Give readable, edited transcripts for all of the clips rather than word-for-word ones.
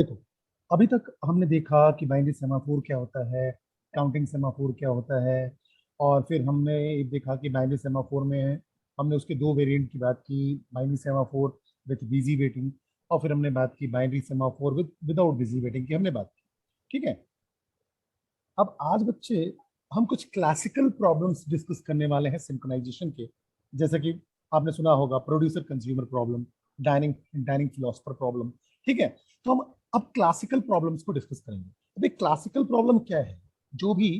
देखो, अभी तक हमने देखा कि बाइनरी सेमाफोर क्या होता है, काउंटिंग सेमाफोर क्या होता है, और फिर हमने ये देखा कि बाइनरी सेमाफोर में हमने उसके दो वेरिएंट की बात की, binary semaphore with busy waiting, और फिर हमने बात की binary semaphore without busy waiting की हमने बात की। ठीक है। अब आज बच्चे हम कुछ क्लासिकल प्रॉब्लम्स डिस्कस करने वाले हैं सिंक्रोनाइजेशन के, जैसे कि आपने सुना होगा producer consumer problem, dining dining philosopher problem. ठीक है। तो हम अब क्लासिकल प्रॉब्लम्स को डिस्कस करेंगे। अब एक क्लासिकल प्रॉब्लम क्या है? जो भी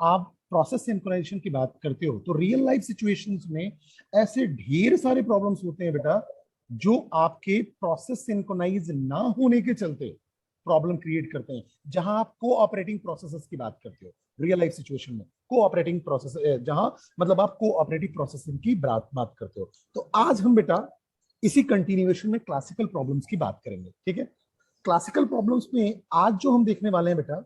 आप प्रोसेस सिंक्रोनाइजेशन की बात करते हो तो रियल लाइफ सिचुएशंस में ऐसे ढेर सारे प्रॉब्लम्स होते हैं बेटा, जो आपके प्रोसेस सिंक्रोनाइज ना होने के चलते प्रॉब्लम क्रिएट करते हैं। जहां आप कोऑपरेटिंग प्रोसेसेस की बात करते हो रियल लाइफ सिचुएशन में, कोऑपरेटिंग प्रोसेस, जहां मतलब आप कोऑपरेटिव प्रोसेसिंग की बात करते हो। तो आज हम बेटा इसी कंटिन्यूएशन में क्लासिकल प्रॉब्लम्स की बात करेंगे। ठीक है। क्लासिकल प्रॉब्लम्स में आज जो हम देखने वाले हैं बेटा,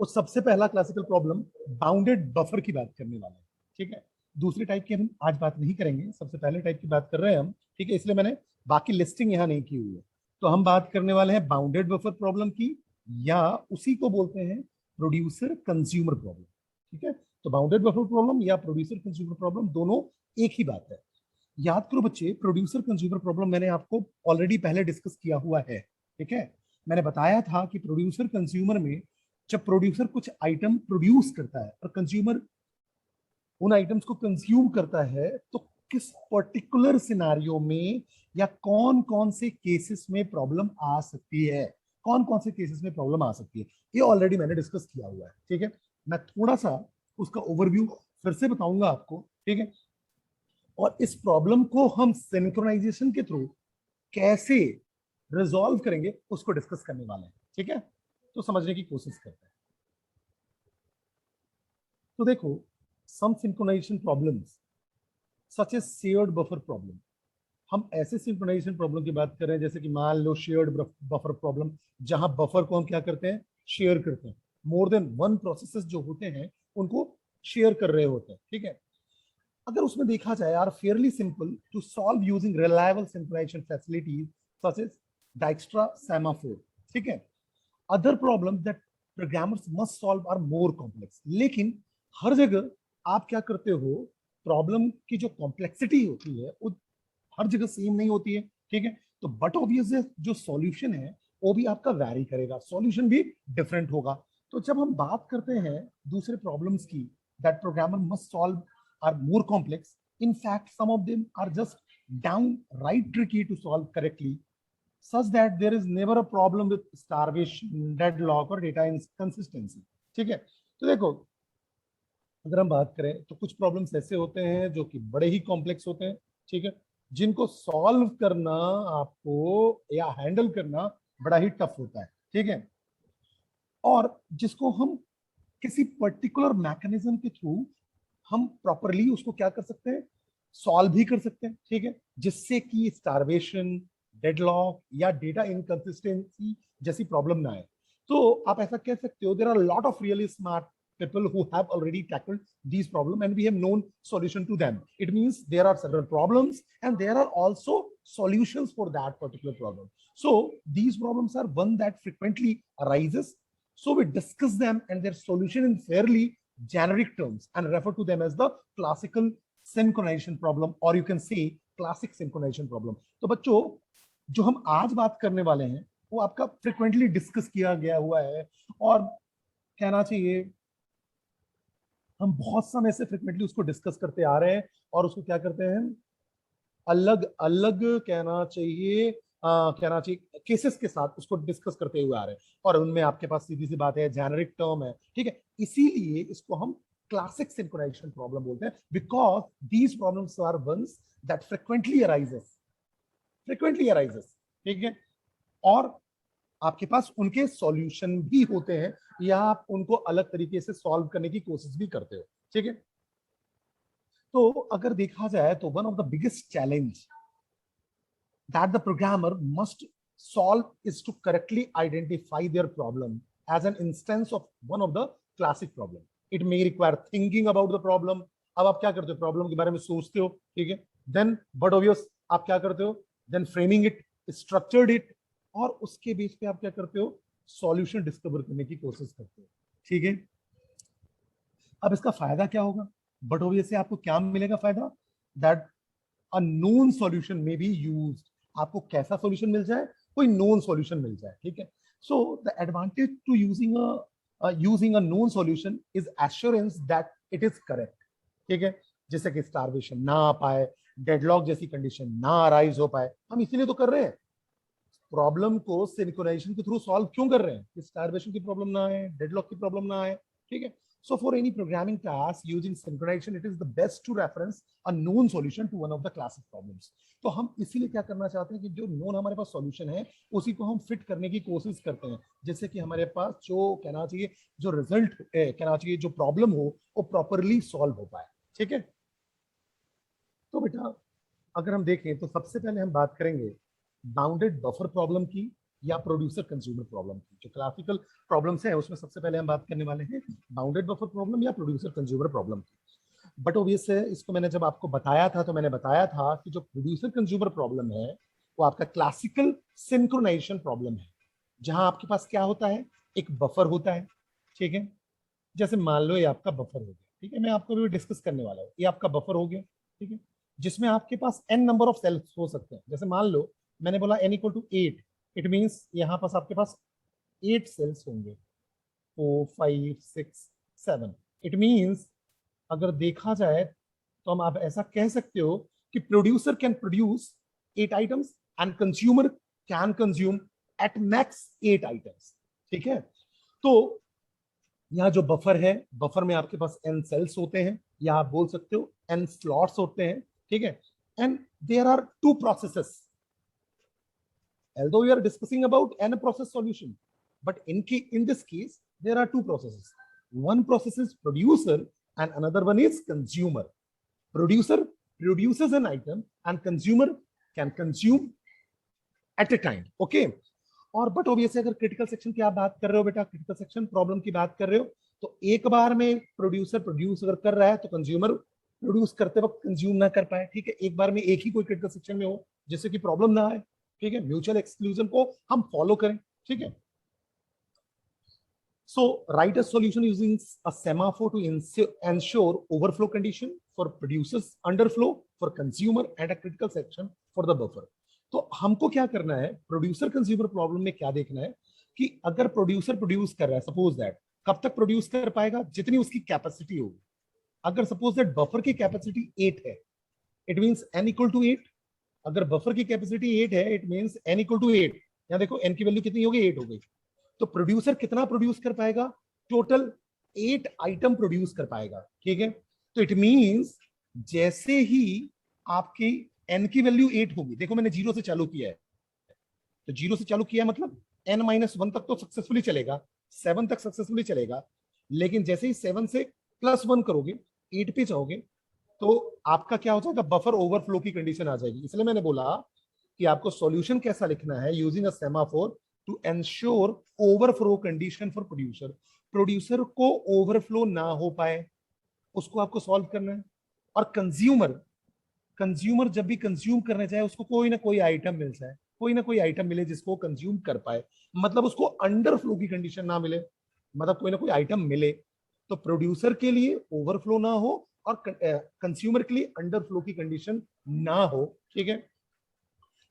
वो सबसे पहला क्लासिकल प्रॉब्लम बाउंडेड बफर की बात करने वाले हैं। ठीक है। दूसरे टाइप की हम आज बात नहीं करेंगे, सबसे पहले टाइप की बात कर रहे हैं हम। ठीक है, इसलिए मैंने बाकी लिस्टिंग यहाँ नहीं की हुई है। तो हम बात करने वाले हैं बाउंडेड बफर प्रॉब्लम की, या उसी को बोलते हैं प्रोड्यूसर कंज्यूमर प्रॉब्लम। ठीक है। तो बाउंडेड बफर प्रॉब्लम या प्रोड्यूसर कंज्यूमर प्रॉब्लम दोनों एक ही बात है। याद करो बच्चे, प्रोड्यूसर कंज्यूमर प्रॉब्लम मैंने आपको ऑलरेडी पहले डिस्कस किया हुआ है। ठीक है। मैंने बताया था कि प्रोड्यूसर कंज्यूमर में जब प्रोड्यूसर कुछ आइटम प्रोड्यूस करता है और कंज्यूमर उन आइटम्स को कंज्यूम करता है, तो किस पर्टिकुलर सिनारियो में या कौन कौन से केसेस में प्रॉब्लम आ सकती है, कौन कौन से केसेस में प्रॉब्लम आ सकती है, ये ऑलरेडी मैंने डिस्कस किया हुआ है। ठीक है। मैं थोड़ा सा उसका ओवरव्यू फिर से बताऊंगा आपको। ठीक है। और इस प्रॉब्लम को हम सिंक्रोनाइजेशन के थ्रू कैसे रिजॉल्व करेंगे उसको डिस्कस करने वाले हैं। ठीक है। तो समझने की कोशिश करते हैं। तो देखो, some synchronization problems such as shared buffer problem. हम ऐसे सिंक्रोनाइजेशन प्रॉब्लम की बात कर रहे हैं जैसे कि मान लो शेयर्ड बफर प्रॉब्लम, जहां बफर को हम क्या करते हैं, शेयर करते हैं। मोर देन वन प्रोसेसेस जो होते हैं उनको शेयर कर रहे होते हैं। ठीक है। अगर उसमें देखा जाए, are fairly simple to solve using reliable synchronization facilities such as Dijkstra semaphore. ठीक है। Other problem that programmers must solve are more complex. लेकिन हर जगह आप क्या करते हो, प्रॉब्लम की जो कॉम्प्लेक्सिटी होती है वो हर जगह सेम नहीं होती है। ठीक है। तो बट ऑब्वियस जो सॉल्यूशन है वो भी आपका वैरी करेगा, सॉल्यूशन भी डिफरेंट होगा। तो जब हम बात करते हैं दूसरे प्रॉब्लम्स की that programmer must solve are more complex, in fact some of them are just downright tricky to solve correctly, such that there is never a problem with starvation, deadlock और data inconsistency। ठीक है। तो देखो, अगर हम बात करें तो कुछ प्रॉब्लम्स ऐसे होते हैं जो कि बड़े ही कॉम्प्लेक्स होते हैं। ठीक है। जिनको सॉल्व करना आपको या हैंडल करना बड़ा ही टफ होता है। ठीक है। और जिसको हम किसी पर्टिकुलर मैकेनिज्म के थ्रू हम प्रॉपरली उसको क्या कर सकते हैं, सॉल्व भी कर सकते हैं। ठीक है। जिससे कि स्टारवेशन, डेडलॉक या डेटा इनकंसिस्टेंसी जैसी प्रॉब्लम ना आए। तो आप ऐसा कह सकते हो, there are lot of really smart people who have already tackled these problems and we have known solution to them. It means there are several problems and there are also solutions for that particular problem. So these problems are one that frequently arises, so we discuss them and their solution in fairly generic terms and refer to them as the classical synchronization problem, or you can say classic synchronization problem. तो बच्चों, जो हम आज बात करने वाले हैं वो आपका फ्रिक्वेंटली डिस्कस किया गया हुआ है, और कहना चाहिए हम बहुत समय से फ्रिक्वेंटली उसको डिस्कस करते आ रहे हैं, और उसको क्या करते हैं, अलग अलग कहना चाहिए केसेस के साथ उसको डिस्कस करते हुए आ रहे हैं। और उनमें आपके पास सीधी सी बात है, जेनरिक टर्म है। ठीक है। इसीलिए इसको हम क्लासिक सिंक्रोनाइजेशन प्रॉब्लम बोलते हैं, because these problems are ones that frequently arises. ठीक है। और आपके पास उनके सॉल्यूशन भी होते हैं, या आप उनको अलग तरीके से सॉल्व करने की कोशिश भी करते हो। ठीक है। तो अगर देखा जाए तो one of the biggest challenge that the programmer must solve is to correctly identify their problem as an instance of one of the classic problem. It may require thinking about the problem. अब आप क्या करते हो, problem के बारे में सोचते हो। ठीक है। देन बट ऑब्वियस आप क्या करते हो, then framing it, structured it, और उसके बेस पे आप क्या करते हो, सॉल्यूशन डिस्कवर करने की कोशिश करते हो। ठीक है, अब इसका फायदा क्या होगा, बट ऑब्वियसली आपको क्या मिलेगा फायदा, दैट अ नोन सॉल्यूशन में बी यूज्ड। आपको कैसा सॉल्यूशन मिल जाए, कोई नोन सॉल्यूशन मिल जाए। ठीक है, so the advantage to using a known solution is assurance that it is correct. ठीक है, जैसे कि स्टारवेशन ना आ पाए, डेडलॉक जैसी कंडीशन ना अराइज हो पाए, हम इसीलिए तो कर रहे हैं, प्रॉब्लम को सिंक्रोनाइजेशन के थ्रू सॉल्व क्यों कर रहे हैं कि स्टारवेशन की प्रॉब्लम ना आए, डेडलॉक की प्रॉब्लम ना आए। ठीक है, so for any programming task using synchronization it is the best to reference a known solution to one of the classic problems। तो हम इसीलिए क्या करना चाहते हैं कि जो नोन हमारे पास सॉल्यूशन है उसी को हम फिट करने की कोशिश करते हैं, जैसे कि हमारे पास जो कहना चाहिए, जो रिजल्ट कहना चाहिए, जो प्रॉब्लम हो वो प्रॉपरली सॉल्व हो पाए। ठीक है, तो बेटा अगर हम देखें तो सबसे पहले हम बात करेंगे बाउंडेड बफर प्रॉब्लम की या प्रोड्यूसर कंज्यूमर प्रॉब्लम की। जो क्लासिकल प्रॉब्लम्स है उसमें सबसे पहले हम बात करने वाले हैं बाउंडेड बफर प्रॉब्लम या प्रोड्यूसर कंज्यूमर प्रॉब्लम की। बट ऑब्वियस है, इसको मैंने जब आपको बताया था तो मैंने बताया था कि जो प्रोड्यूसर कंज्यूमर प्रॉब्लम है वो आपका क्लासिकल सिंक्रोनाइजेशन प्रॉब्लम है, जहां आपके पास क्या होता है, एक बफर होता है। ठीक है, जैसे मान लो ये आपका बफर हो गया। ठीक है, मैं आपको भी डिस्कस करने वाला हूँ, ये आपका बफर हो गया। ठीक है, जिसमें आपके पास n नंबर ऑफ सेल्स हो सकते हैं। जैसे मान लो मैंने बोला n equal to 8, it means यहाँ पास आपके पास 8 सेल्स होंगे, 4 5 6 7। इट मींस अगर देखा जाए तो हम आप ऐसा कह सकते हो कि producer can produce 8 items and consumer can consume at max 8 items. ठीक है, तो यहाँ जो बफर है, बफर में आपके पास n सेल्स होते हैं या आप बोल सकते हो n स्लॉट्स होते हैं। ठीक है, and there are two processes, although we are discussing about n process solution, but in this case there are two processes. One process is producer and another one is consumer. Producer produces an item and consumer can consume at a time. Okay, और but obviously अगर critical section की आप बात कर रहे हो बेटा, critical section problem की बात कर रहे हो, तो एक बार में प्रोड्यूसर प्रोड्यूस अगर कर रहा है तो कंज्यूमर प्रोड्यूस करते वक्त कंज्यूम ना कर पाए। ठीक है, एक बार में एक ही कोई क्रिटिकल सेक्शन में हो जिससे कि प्रॉब्लम ना आए। ठीक है, म्यूचुअल एक्सक्लूजन को हम फॉलो करें। ठीक है, so write a solution using a semaphore to ensure overflow condition for producers, underflow for consumer and a critical section for the buffer। तो हमको क्या करना है, प्रोड्यूसर कंज्यूमर प्रॉब्लम में क्या देखना है कि अगर प्रोड्यूसर प्रोड्यूस कर रहा है, सपोज दैट कब तक प्रोड्यूस कर पाएगा, जितनी उसकी कैपेसिटी होगी। अगर सपोज दैट बफर की कैपेसिटी 8 है, it means n equal to 8। अगर बफर की कैपेसिटी 8 है, it means n equal to 8। यहाँ देखो n की वैल्यू कितनी होगी, 8 हो गई। तो प्रोड्यूसर कितना प्रोड्यूस कर पाएगा, टोटल 8 आइटम प्रोड्यूस कर पाएगा। ठीक है, तो इट मींस जैसे ही आपकी n की वैल्यू 8 होगी, देखो मैंने जीरो से चालू किया है, तो जीरो से चालू किया मतलब n माइनस 1 तक तो सक्सेसफुली चलेगा, 7 तक सक्सेसफुली चलेगा। लेकिन जैसे ही 7 से प्लस 1 करोगे, 8 पे जाओगे, तो आपका क्या हो जाएगा, बफर ओवरफ्लो की कंडीशन आ जाएगी। इसलिए मैंने बोला कि आपको सॉल्यूशन कैसा लिखना है, using a semaphore to ensure overflow condition for producer. Producer को ओवरफ्लो ना हो पाए उसको आपको सॉल्व करना है। और कंज्यूमर, कंज्यूमर जब भी कंज्यूम करने जाए उसको कोई ना कोई आइटम मिल जाए, कोई ना कोई आइटम मिले जिसको कंज्यूम कर पाए, मतलब उसको अंडर फ्लो की कंडीशन ना मिले, मतलब कोई ना कोई आइटम मिले। तो प्रोड्यूसर के लिए ओवरफ्लो ना हो और कंज्यूमर के लिए अंडर फ्लो की कंडीशन ना हो। ठीक है,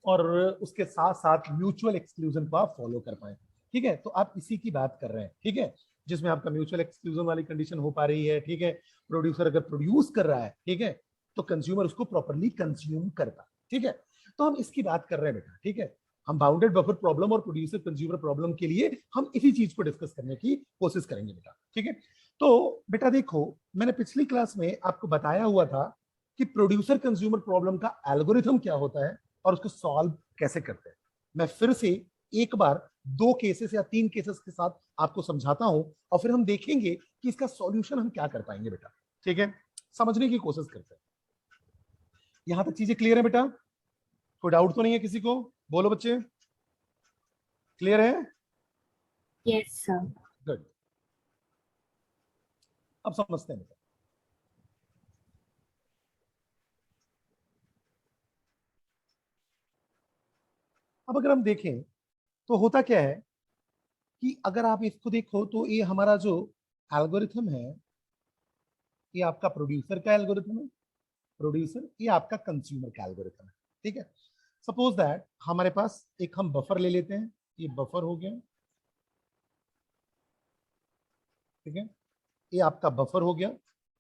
और उसके साथ साथ म्यूचुअल एक्सक्लूजन को आप फॉलो कर पाए। ठीक है, तो आप इसी की बात कर रहे हैं। ठीक है, जिसमें आपका म्यूचुअल एक्सक्लूजन वाली कंडीशन हो पा रही है। ठीक है, प्रोड्यूसर अगर प्रोड्यूस कर रहा है, ठीक है, तो कंज्यूमर उसको प्रॉपरली कंज्यूम कर पाए। ठीक है, तो हम इसकी बात कर रहे हैं बेटा। ठीक है, हम बाउंडेड बफर प्रॉब्लम और प्रोड्यूसर कंज्यूमर प्रॉब्लम के लिए हम इसी चीज को डिस्कस करने की कोशिश करेंगे बेटा। ठीक है, तो बेटा देखो, मैंने पिछली क्लास में आपको बताया हुआ था कि प्रोड्यूसर कंज्यूमर प्रॉब्लम का एल्गोरिथम क्या होता है और उसको सॉल्व कैसे करते हैं। मैं फिर से एक बार 2 केसेस या 3 केसेस के साथ आपको समझाता हूं और फिर हम देखेंगे कि इसका सॉल्यूशन हम क्या कर पाएंगे बेटा। ठीक है, समझने की कोशिश करते हैं। यहां तक चीजें क्लियर है बेटा, कोई डाउट तो नहीं है किसी को, बोलो बच्चे, क्लियर है? Yes sir. गुड, अब समझते हैं बेटा। अब अगर हम देखें तो होता क्या है कि अगर आप इसको देखो तो ये हमारा जो एल्गोरिथम है, ये आपका प्रोड्यूसर का एल्गोरिथम है, प्रोड्यूसर, ये आपका कंज्यूमर का एल्गोरिथम है। ठीक है, सपोज दैट हमारे पास एक हम बफर ले लेते हैं, ये बफर हो गया। ठीक है, ये आपका बफर हो गया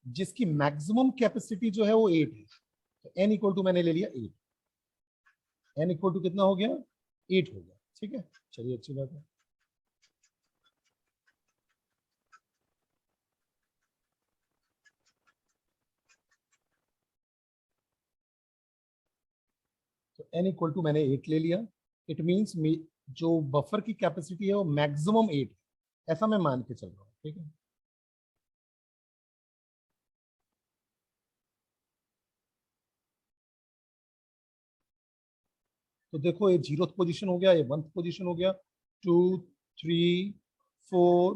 जिसकी मैक्सिमम कैपेसिटी जो है वो 8 है। तो n इक्वल टू मैंने ले लिया 8, n इक्वल टू कितना हो गया, 8 हो गया। ठीक है, चलिए अच्छी बात है। तो n इक्वल टू मैंने 8 ले लिया। इट मीन्स जो बफर की कैपेसिटी है वो मैक्सिमम 8 है, ऐसा मैं मान के चल रहा हूँ। ठीक है, तो देखो ये 0th पोजीशन हो गया, ये 1th पोजीशन हो गया, 2 3 4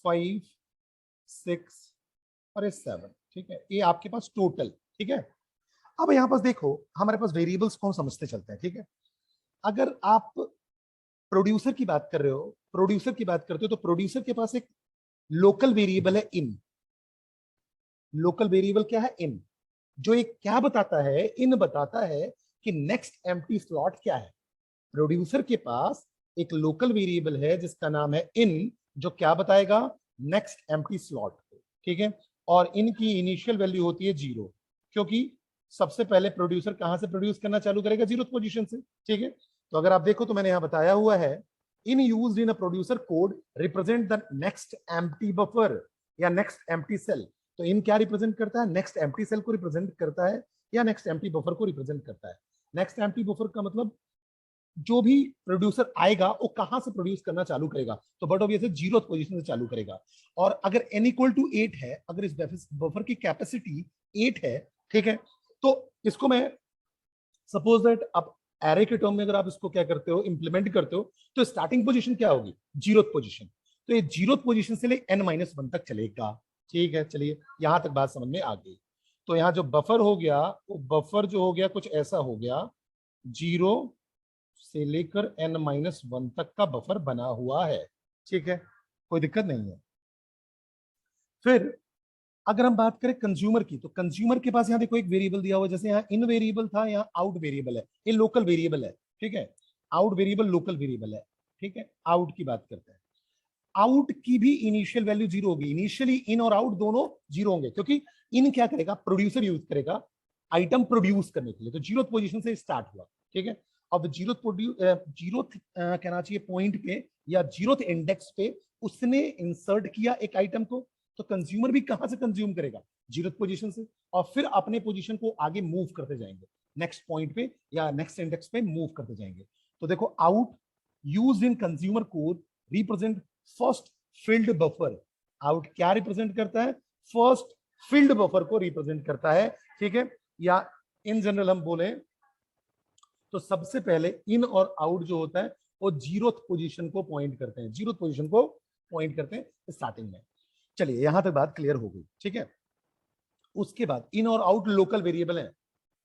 5 6 और ये 7। ठीक है, ये आपके पास टोटल। ठीक है, अब यहाँ पास देखो हमारे पास वेरिएबल्स को हम समझते चलते हैं। ठीक है, अगर आप प्रोड्यूसर की बात कर रहे हो, प्रोड्यूसर की बात करते हो, तो प्रोड्यूसर के पास एक लोकल वेरिएबल है इन। लोकल वेरिएबल क्या है, इन, जो एक क्या बताता है, इन बताता है कि नेक्स्ट एम्प्टी स्लॉट क्या है। प्रोड्यूसर के पास एक लोकल वेरिएबल है जिसका नाम है इन, जो क्या बताएगा, नेक्स्ट एम्प्टी स्लॉट। ठीक है, और इनकी इनिशियल वैल्यू होती है 0, क्योंकि सबसे पहले प्रोड्यूसर कहां से प्रोड्यूस करना चालू करेगा, 0th पोजीशन से। ठीक है, तो अगर आप देखो तो मैंने यहां बताया हुआ है, इन used in a producer code represent the next empty buffer या नेक्स्ट एम्प्टी सेल। तो इन क्या रिप्रेजेंट करता है, नेक्स्ट एम्प्टी सेल को रिप्रेजेंट करता है या नेक्स्ट एम्प्टी बफर को रिप्रेजेंट करता है। नेक्स्ट एम्प्टी बफर का मतलब जो भी प्रोड्यूसर आएगा वो कहां से प्रोड्यूस करना चालू करेगा, तो बट ऑब्वियसली 0th पोजीशन से चालू करेगा। और अगर n इक्वल टू 8 है, अगर इस बफर की कैपेसिटी 8 है, ठीक है, तो इसको मैं सपोज दैट आप एरे के टर्म में अगर आप इसको क्या करते हो, इंप्लीमेंट करते हो, तो स्टार्टिंग पोजीशन क्या होगी, 0th पोजीशन। तो ये 0th पोजीशन से ले n-1 तक चलेगा। ठीक है, चलिए यहां तक बात समझ में आ गई। तो यहाँ जो बफर हो गया, वो बफर जो हो गया कुछ ऐसा हो गया, 0 से लेकर n-1 तक का बफर बना हुआ है। ठीक है, कोई दिक्कत नहीं है। फिर अगर हम बात करें कंज्यूमर की, तो कंज्यूमर के पास यहाँ देखो एक वेरिएबल दिया हुआ है, जैसे यहाँ इन वेरिएबल था, यहाँ आउट वेरिएबल है, ये लोकल वेरिएबल है। ठीक है, आउट वेरिएबल लोकल वेरिएबल है। ठीक है, आउट की बात करते हैं। आउट की भी इनिशियल वैल्यू 0 होगी। इनिशियली इन और आउट दोनों 0 होंगे, क्योंकि इन क्या करेगा, प्रोड्यूसर यूज करेगा आइटम प्रोड्यूस करने के लिए, तो 0th पोजीशन से स्टार्ट हुआ। ठीक है, अब 0th कहना चाहिए पॉइंट पे या 0th इंडेक्स पे उसने इंसर्ट किया एक आइटम को, तो कंज्यूमर भी कहां से कंज्यूम करेगा, 0th पोजीशन से, और फिर अपने पोजीशन को आगे मूव करते जाएंगे, नेक्स्ट पॉइंट पे या नेक्स्ट इंडेक्स पे मूव करते जाएंगे। तो देखो out used in consumer code represent first field buffer. Out क्या रिप्रेजेंट करता है, फर्स्ट फिल्ड बफर को रिप्रेजेंट करता है। ठीक है, या इन जनरल हम बोले तो सबसे पहले इन और आउट जो होता है वो 0th पोजीशन को पॉइंट करते हैं, 0th पोजीशन को पॉइंट करते हैं स्टार्टिंग में। चलिए यहां तक बात क्लियर हो गई। ठीक है, उसके बाद इन और आउट लोकल वेरिएबल है,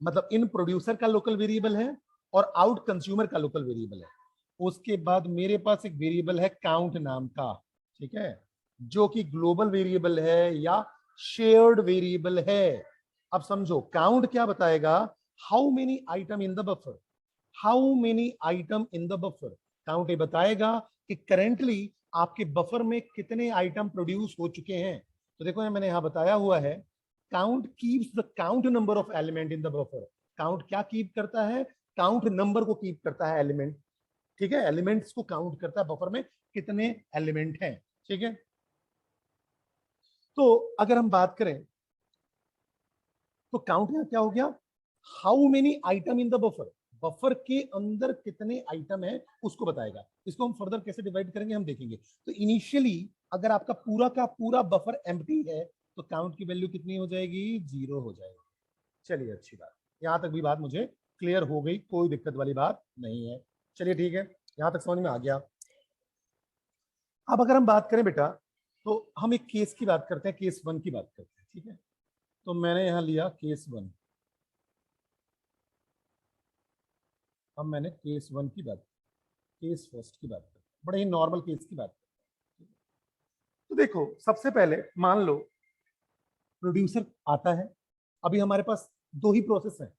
मतलब इन प्रोड्यूसर का लोकल वेरिएबल है और आउट कंज्यूमर का लोकल वेरिएबल है। उसके बाद मेरे पास एक वेरिएबल है काउंट नाम का। ठीक है, जो कि ग्लोबल वेरिएबल है या शेयर्ड वेरिएबल है। अब समझो काउंट क्या बताएगा, how many item in the buffer, how many item in the buffer. Count ये बताएगा कि करेंटली आपके बफर में कितने आइटम प्रोड्यूस हो चुके हैं। तो देखो मैंने यहां बताया हुआ है, count keeps the count number of element in the buffer. Count क्या कीप करता है, काउंट नंबर को कीप करता है, एलिमेंट। ठीक है, एलिमेंट्स को काउंट करता है, बफर में कितने एलिमेंट हैं। ठीक है, तो अगर हम बात करें तो काउंट यहां क्या हो गया, how many item in the buffer, buffer के अंदर कितने आइटम है उसको बताएगा। इसको हम फर्दर कैसे डिवाइड करेंगे हम देखेंगे। तो इनिशियली अगर आपका पूरा का पूरा बफर एम्प्टी है तो काउंट की वैल्यू कितनी हो जाएगी, 0 हो जाएगी। चलिए अच्छी बात, यहां तक भी बात मुझे क्लियर हो गई, कोई दिक्कत वाली बात नहीं है। चलिए ठीक है, यहां तक समझ में आ गया। अब अगर हम बात करें बेटा, तो हम एक केस की बात करते हैं, केस 1 की बात करते हैं। ठीक है, तो मैंने यहां लिया केस 1। अब मैंने केस 1 की बात, केस फर्स्ट की बात करते हैं, बड़े ही नॉर्मल केस की बात करते हैं। तो देखो सबसे पहले मान लो प्रोड्यूसर आता है, अभी हमारे पास दो ही प्रोसेस है,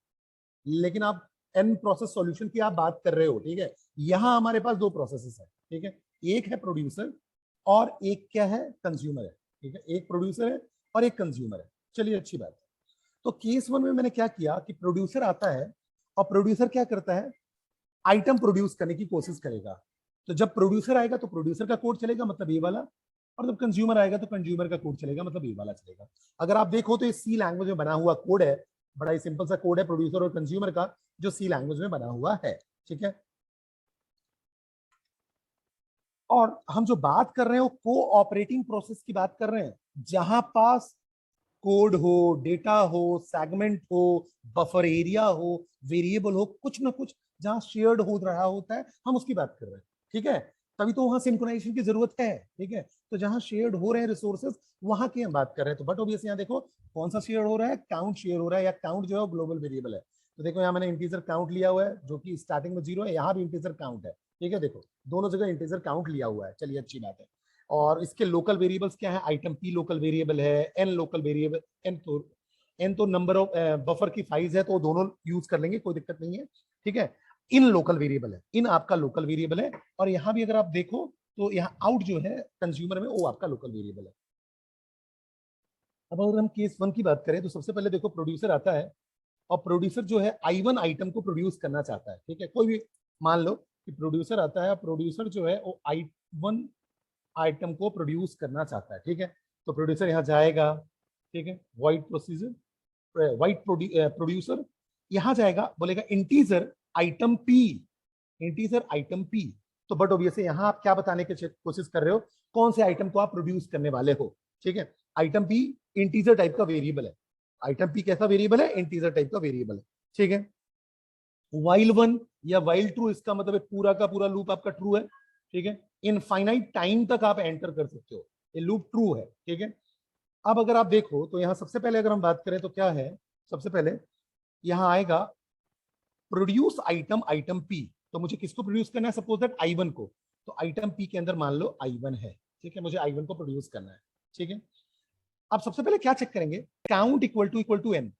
लेकिन आप एन प्रोसेस सॉल्यूशन की आप बात कर रहे हो, ठीक है। यहां हमारे पास दो प्रोसेसेस है, ठीक है। एक है प्रोड्यूसर और एक क्या है, कंज्यूमर है, ठीक है। एक प्रोड्यूसर है और एक कंज्यूमर है। चलिए अच्छी बात है। तो केस वन में मैंने क्या किया कि प्रोड्यूसर आता है और प्रोड्यूसर क्या करता है, आइटम प्रोड्यूस करने की कोशिश करेगा। तो जब प्रोड्यूसर आएगा तो प्रोड्यूसर का कोड चलेगा, मतलब ये वाला, और जब कंज्यूमर आएगा तो कंज्यूमर का कोड चलेगा, मतलब ये वाला चलेगा। अगर आप देखो तो ये सी लैंग्वेज में बना हुआ कोड है, बड़ा ही सिंपल सा कोड है प्रोड्यूसर और कंज्यूमर का, जो सी लैंग्वेज में बना हुआ है, ठीक है। और हम जो बात कर रहे हैं वो कोऑपरेटिंग प्रोसेस की बात कर रहे हैं, जहां पास कोड हो, डेटा हो, सेगमेंट हो, बफर एरिया हो, वेरिएबल हो, कुछ ना कुछ जहां शेयर्ड हो रहा होता है, हम उसकी बात कर रहे हैं, ठीक है। तभी तो वहां सिंक्रोनाइजेशन की जरूरत है, ठीक है। तो जहां शेयर्ड हो रहे हैं रिसोर्सेज, वहां की हम बात कर रहे हैं। तो बट ऑब्वियस यहाँ देखो कौन सा शेयर हो रहा है, काउंट शेयर हो रहा है, या काउंट जो है ग्लोबल वेरिएबल है। तो देखो यहाँ मैंने इंटीजर काउंट लिया हुआ है, जो कि स्टार्टिंग में 0 है, यहाँ भी इंटीजर काउंट है, ठीक है। देखो दोनों जगह इंटीजर काउंट लिया हुआ है, चलिए अच्छी बात है। और इसके लोकल वेरिएबल्स क्या है, आइटम पी लोकल वेरिएबल है, एन लोकल वेरिएबल, एन तो नंबर ऑफ बफर की साइज है, तो दोनों यूज कर लेंगे, कोई दिक्कत नहीं है, ठीक है। इन लोकल वेरिएबल है, इन आपका लोकल वेरिएबल है। और यहां भी अगर आप देखो तो यहाँ आउट जो है कंज्यूमर में, वो आपका लोकल वेरिएबल है। अब अगर हम केस वन की बात करें तो सबसे पहले देखो प्रोड्यूसर आता है और प्रोड्यूसर जो है I1 आइटम को प्रोड्यूस करना चाहता है, ठीक है। कोई भी मान लो कि प्रोड्यूसर आता है, प्रोड्यूसर जो है वो I1 आइटम को प्रोड्यूस करना चाहता है, ठीक है। तो प्रोड्यूसर यहाँ जाएगा, ठीक है, वाइट प्रोसीजर, वाइट प्रोड्यूसर यहाँ जाएगा, बोलेगा integer item P, integer item P. तो बट ऑब्वियसली यहाँ आप क्या बताने की कोशिश कर रहे हो, कौन से आइटम को आप प्रोड्यूस करने वाले हो, ठीक है। आइटम पी इंटीजर टाइप का वेरिएबल है, आइटम पी कैसा वेरिएबल है, इंटीजर टाइप का वेरिएबल है, ठीक है। वाइल वन या वाइल ट्रू, इसका मतलब है पूरा का पूरा लूप आपका ट्रू है, ठीक है। इनफाइनाइट टाइम तक आप एंटर कर सकते हो, ये लूप ट्रू है, ठीक है। अब अगर आप देखो तो यहाँ सबसे पहले अगर हम बात करें तो क्या है, सबसे पहले यहाँ आएगा प्रोड्यूस आइटम, आइटम पी। तो मुझे किसको प्रोड्यूस करना है, सपोज दैट I1 को। तो आइटम पी के अंदर मान लो I1 है, ठीक है, मुझे I1 को प्रोड्यूस करना है, ठीक है। अब सबसे पहले क्या चेक करेंगे, काउंट इक्वल टू एन।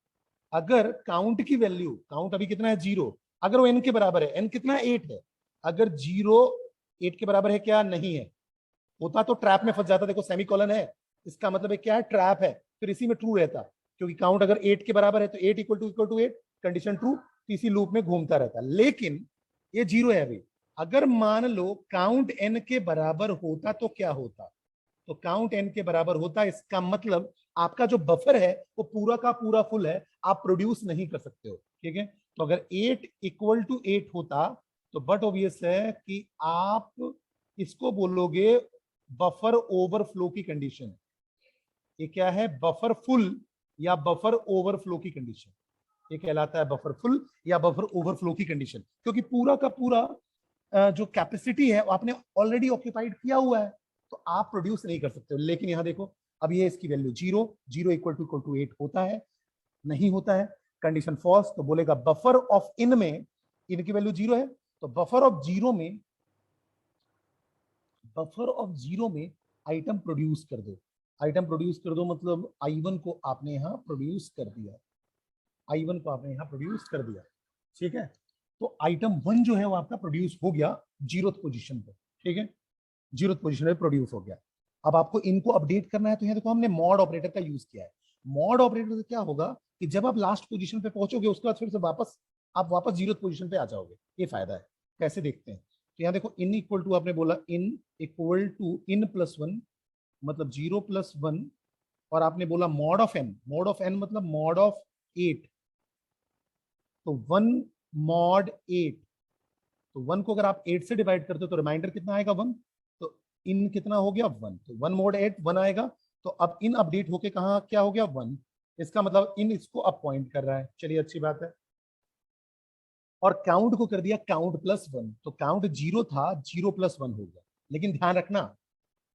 अगर काउंट की वैल्यू, काउंट अभी कितना है 0, अगर वो एन के बराबर है, एन कितना है 8 है, अगर 0 8 के बराबर है क्या, नहीं है, होता तो ट्रैप में फंस जाता, देखो सेमीकोलन है, इसका मतलब है क्या है, ट्रैप है, फिर इसी में ट्रू रहता, क्योंकि काउंट अगर 8 के बराबर है तो 8 इक्वल टू 8, कंडीशन ट्रू, इसी लूप में घूमता रहता। लेकिन ये 0 है अभी। अगर मान लो काउंट एन के बराबर होता तो क्या होता, तो काउंट एन के बराबर होता, इसका मतलब आपका जो बफर है वो पूरा का पूरा फुल है, आप प्रोड्यूस नहीं कर सकते हो, ठीक है। तो अगर 8 इक्वल टू 8 होता तो बट ऑब्वियस है कि आप इसको बोलोगे बफर ओवरफ्लो की कंडीशन। ये क्या है, बफर फुल या बफर ओवरफ्लो की कंडीशन, ये कहलाता है बफर फुल या बफर ओवरफ्लो की कंडीशन, क्योंकि पूरा का पूरा जो कैपेसिटी है वो आपने ऑलरेडी ऑक्यूपाइड किया हुआ है, तो आप प्रोड्यूस नहीं कर सकते हो। लेकिन यहाँ देखो अब ये इसकी वैल्यू 0, 0 इक्वल टू 8 होता है, नहीं होता है, कंडीशन फॉल्स, तो बोलेगा बफर ऑफ इन में, इन की वैल्यू 0 है, तो बफर ऑफ 0 में, बफर ऑफ 0 में आइटम प्रोड्यूस कर दो। आइटम प्रोड्यूस कर दो मतलब I1 को आपने यहाँ प्रोड्यूस कर दिया, I1 को आपने यहाँ प्रोड्यूस कर दिया, ठीक है। तो आइटम 1 जो है वो आपका प्रोड्यूस हो गया 0th पोजीशन पे, ठीक है, 0th पोजीशन पे प्रोड्यूस हो गया। अब आपको इनको अपडेट करना है, तो यहाँ देखो हमने मॉड ऑपरेटर का यूज किया है। मॉड ऑपरेटर से क्या होगा कि जब आप लास्ट पोजीशन पे पहुंचोगे उसके बाद फिर से वापस आप वापस 0th पोजीशन पे आ जाओगे, ये फायदा है। कैसे देखते हैं, तो यहाँ देखो इन इक्वल टू, आपने बोला n equal to n plus 1, मतलब 0 प्लस 1, और आपने बोला mod of n, mod of n मतलब मॉड ऑफ 8, तो 1 मॉड 8, तो 1 को अगर आप 8 से डिवाइड करते हो तो रिमाइंडर कितना आएगा 1, तो इन कितना हो गया 1, तो 1 मॉड 8 1 आएगा। तो अब इन अपडेट होके कहा क्या हो गया 1, इसका मतलब इन इसको अप पॉइंट कर रहा है, चलिए अच्छी बात है। और काउंट को कर दिया काउंट प्लस 1, तो काउंट 0 था, 0 प्लस 1 हो गया। लेकिन ध्यान रखना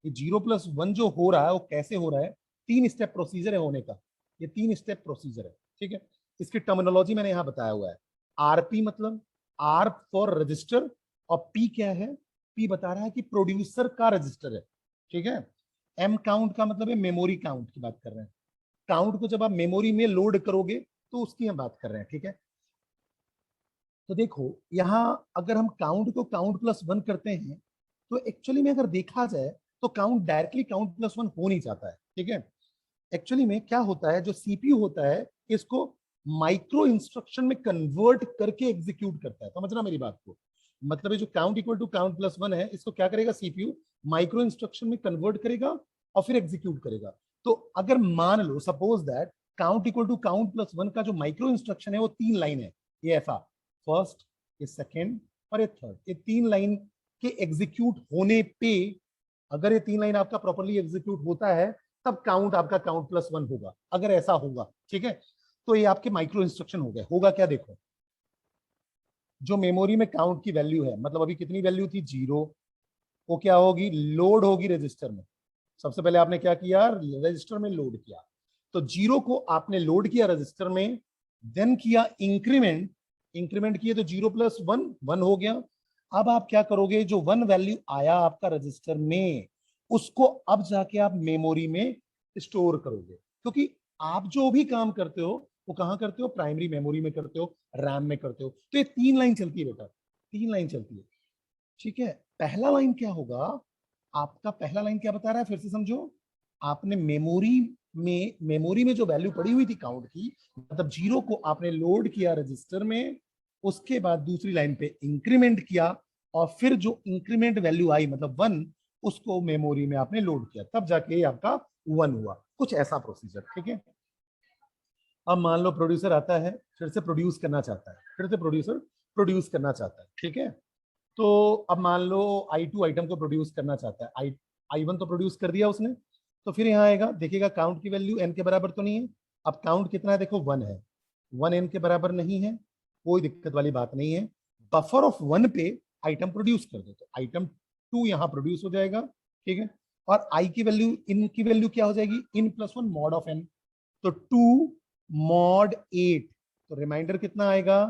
कि 0 प्लस 1 जो हो रहा है वो कैसे हो रहा है, 3 स्टेप प्रोसीजर है होने का, ये 3 स्टेप प्रोसीजर है, ठीक है। इसकी टर्मिनोलॉजी मैंने यहाँ बताया हुआ है, आरपी मतलब आर फॉर रजिस्टर, और पी क्या है, पी बता रहा है कि प्रोड्यूसर का रजिस्टर है, ठीक है। एम काउंट का मतलब है मेमोरी काउंट की बात कर रहे हैं, काउंट को जब आप मेमोरी में लोड करोगे तो उसकी हम बात कर रहे हैं, ठीक है। तो देखो यहाँ अगर हम काउंट को काउंट प्लस वन करते हैं तो एक्चुअली में अगर देखा जाए तो count directly count plus one हो नहीं जाता है, ठीक है। एक्चुअली में क्या होता है, जो सीपीयू होता है इसको माइक्रो इंस्ट्रक्शन में कन्वर्ट करके एग्जीक्यूट करता है, समझना मेरी बात को। मतलब ये जो count equal to count plus one है इसको क्या करेगा सीपीयू, माइक्रो इंस्ट्रक्शन में कन्वर्ट करेगा और फिर एग्जीक्यूट करेगा। तो अगर मान लो suppose that count equal to count plus one का जो माइक्रो इंस्ट्रक्शन है वो 3 लाइन है, ये ऐसा, फर्स्ट, ये सेकेंड और ये थर्ड, ये 3 लाइन के एग्जीक्यूट होने पे, अगर ये 3 लाइन आपका प्रॉपरली एग्जीक्यूट होता है तब काउंट आपका काउंट प्लस वन होगा, अगर ऐसा होगा, ठीक है। तो ये आपके माइक्रो इंस्ट्रक्शन हो गए। होगा क्या, देखो जो मेमोरी में काउंट की वैल्यू है, मतलब अभी कितनी वैल्यू थी 0, वो क्या होगी, लोड होगी रजिस्टर में। सबसे पहले आपने क्या किया, रजिस्टर में लोड किया, तो 0 को आपने लोड किया रजिस्टर में, देन किया इंक्रीमेंट, इंक्रीमेंट किए तो 0 प्लस वन, 1 हो गया। अब आप क्या करोगे, जो 1 वैल्यू आया आपका रजिस्टर में उसको अब जाके आप मेमोरी में स्टोर करोगे, क्योंकि आप जो भी काम करते हो वो कहाँ करते हो, प्राइमरी मेमोरी में करते हो, रैम में करते हो। तो ये 3 लाइन चलती है बेटा, 3 लाइन चलती है, ठीक है। पहला लाइन क्या होगा, आपका पहला लाइन क्या बता रहा है, फिर से समझो। आपने मेमोरी में जो वैल्यू पड़ी हुई थी काउंट की, मतलब 0 को आपने लोड किया रजिस्टर में, उसके बाद दूसरी लाइन पे इंक्रीमेंट किया और फिर जो इंक्रीमेंट वैल्यू आई मतलब 1, उसको मेमोरी में आपने लोड किया, तब जाके आपका 1 हुआ, कुछ ऐसा प्रोसीजर, ठीक है। अब मान लो प्रोड्यूसर आता है, फिर से प्रोड्यूस करना चाहता है, फिर से प्रोड्यूसर प्रोड्यूस करना चाहता है, ठीक है। तो अब मान लो I2 आइटम को प्रोड्यूस करना चाहता है, I1 तो प्रोड्यूस कर दिया उसने, तो फिर यहाँ आएगा, देखिएगा काउंट की वैल्यू n के बराबर तो नहीं है। अब काउंट कितना है, देखो 1 है, 1 n के बराबर नहीं है, कोई दिक्कत वाली बात नहीं है। बफर ऑफ 1 पे आइटम प्रोड्यूस कर दो, तो आइटम 2 यहाँ प्रोड्यूस हो जाएगा, ठीक है। और i की वैल्यू, इन की वैल्यू क्या हो जाएगी, n plus one mod of n, तो 2 मॉड 8, तो रिमाइंडर कितना आएगा,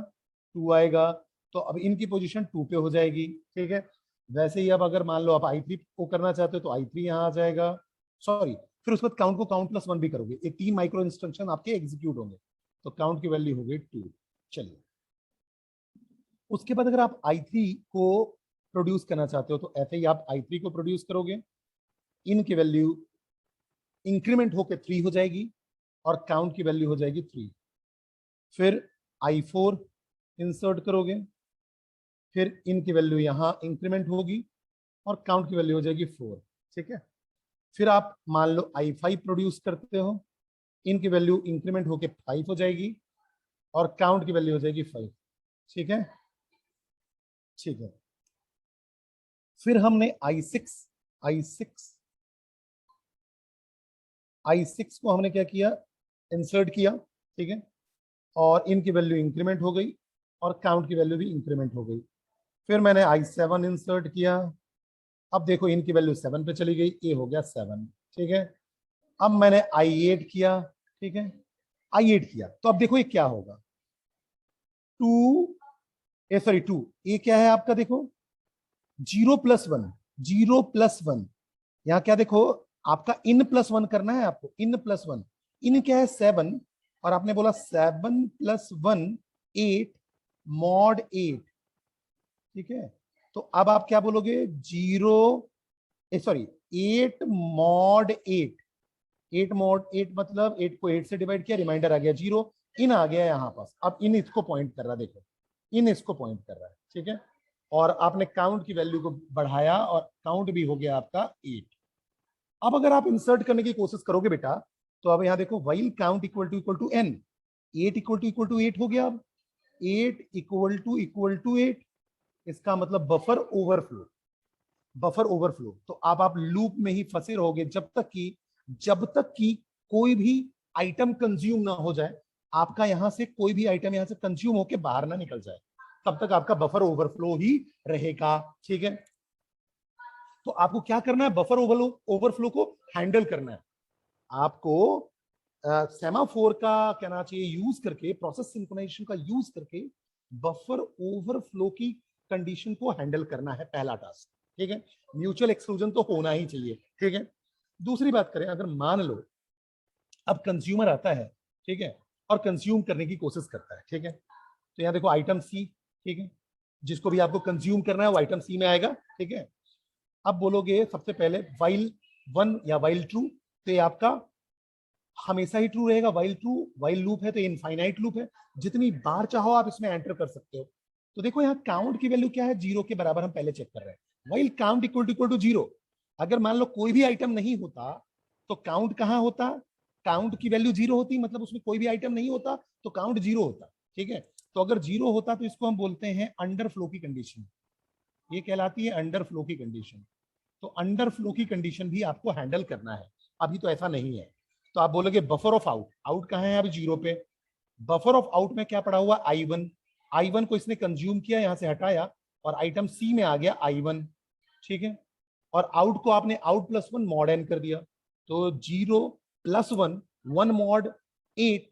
2 आएगा। तो अब इनकी पोजीशन 2 पे हो जाएगी, ठीक है। वैसे ही अब अगर मान लो आप I3 को करना चाहते हो तो I3 यहाँ आ जाएगा, सॉरी, फिर उसके बाद काउंट को काउंट प्लस वन भी करोगे, ये 3 माइक्रो इंस्ट्रक्शन आपके एग्जीक्यूट होंगे, तो काउंट की वैल्यू हो गई 2। चलिए, उसके बाद अगर आप I3 को प्रोड्यूस करना चाहते हो तो ऐसे ही आप I3 को प्रोड्यूस करोगे, इनकी वैल्यू इंक्रीमेंट होकर 3 हो जाएगी और काउंट की वैल्यू हो जाएगी 3। फिर I4 इंसर्ट करोगे, फिर इनकी वैल्यू यहाँ इंक्रीमेंट होगी और काउंट की वैल्यू हो जाएगी 4, ठीक है। फिर आप मान लो I5 प्रोड्यूस करते हो, इनकी वैल्यू इंक्रीमेंट होके 5 हो जाएगी और काउंट की वैल्यू हो जाएगी 5, ठीक है, ठीक है। फिर हमने I6 को हमने क्या किया, इंसर्ट किया, ठीक है, और इनकी वैल्यू इंक्रीमेंट हो गई और काउंट की वैल्यू भी इंक्रीमेंट हो गई। फिर मैंने I7 इंसर्ट किया, अब देखो इनकी वैल्यू 7 पे चली गई, ये हो गया 7, ठीक है। अब मैंने I8 किया, ठीक है, I8 किया, तो अब देखो ये क्या होगा, 2 ये क्या है आपका, देखो 0+1, 0+1, यहाँ क्या देखो, आपका इन प्लस वन करना है आपको, इन प्लस वन, इन क्या है 7, और आपने बोला 7+1 8 मॉड 8, ठीक है। तो अब आप क्या बोलोगे, 8 मॉड 8, 8 मॉड 8 मतलब 8 को 8 से डिवाइड किया, रिमाइंडर आ गया 0, इन आ गया यहाँ पास। अब इन इसको पॉइंट कर रहा है, देखो इन इसको पॉइंट कर रहा है, ठीक है। और आपने काउंट की वैल्यू को बढ़ाया और काउंट भी हो गया आपका 8। अब अगर आप इंसर्ट करने की कोशिश करोगे बेटा, तो अब यहाँ देखो while count equal to n, 8 equal to 8 हो गया। अब 8 इक्वल टू 8, इसका मतलब बफर ओवरफ्लो। तो अब आप लूप में ही फंसे रहोगे जब तक कि कोई भी आइटम कंज्यूम ना हो जाए, आपका यहां से कोई भी आइटम यहां से कंज्यूम होके बाहर ना निकल जाए, तब तक आपका बफर ओवरफ्लो ही रहेगा, ठीक है। तो आपको क्या करना है, बफर ओवरफ्लो को हैंडल करना है आपको। सेमाफोर का कहना चाहिए यूज करके, प्रोसेस सिंक्रोनाइजेशन का यूज करके बफर ओवरफ्लो की कंडीशन को हैंडल करना है, पहला टास्क, ठीक है। म्यूचुअल एक्सक्लूजन तो होना ही चाहिए, ठीक है। दूसरी बात करें, अगर मान लो अब कंज्यूमर आता है, ठीक है, और कंज्यूम करने की कोशिश करता है, ठीक है, तो यहाँ देखो आइटम सी, ठीक है, जिसको भी आपको कंज्यूम करना है वो आइटम सी में आएगा, ठीक है। अब बोलोगे सबसे पहले वाइल 1 या वाइल ट्रू, तो ये आपका हमेशा ही ट्रू रहेगा। वाइल ट्रू, वाइल लूप है तो इनफाइनाइट लूप है, जितनी बार चाहो आप इसमें एंटर कर सकते हो। तो देखो यहाँ काउंट की वैल्यू क्या है, 0 के बराबर हम पहले चेक कर रहे हैं। वाइल काउंट इक्वल टू 0, अगर मान लो कोई भी आइटम नहीं होता तो काउंट कहाँ होता, काउंट की वैल्यू 0 होती, मतलब उसमें कोई भी आइटम नहीं होता तो काउंट 0 होता, ठीक है। तो अगर 0 होता तो इसको हम बोलते हैं अंडर फ्लो की कंडीशन, ये कहलाती है अंडर फ्लो की कंडीशन। तो अंडर फ्लो की कंडीशन भी आपको हैंडल करना है, अभी तो ऐसा नहीं है। तो आप बोलोगे बफर ऑफ आउट, आउट कहाँ है अभी 0 पे, बफर ऑफ आउट में क्या पड़ा हुआ I1, I1 को इसने कंज्यूम किया, यहां से हटाया और आइटम सी में आ गया I1, ठीक है। और आउट को आपने आउट प्लस 1 मॉड एन कर दिया, तो 0 प्लस 1, 1 मॉड 8,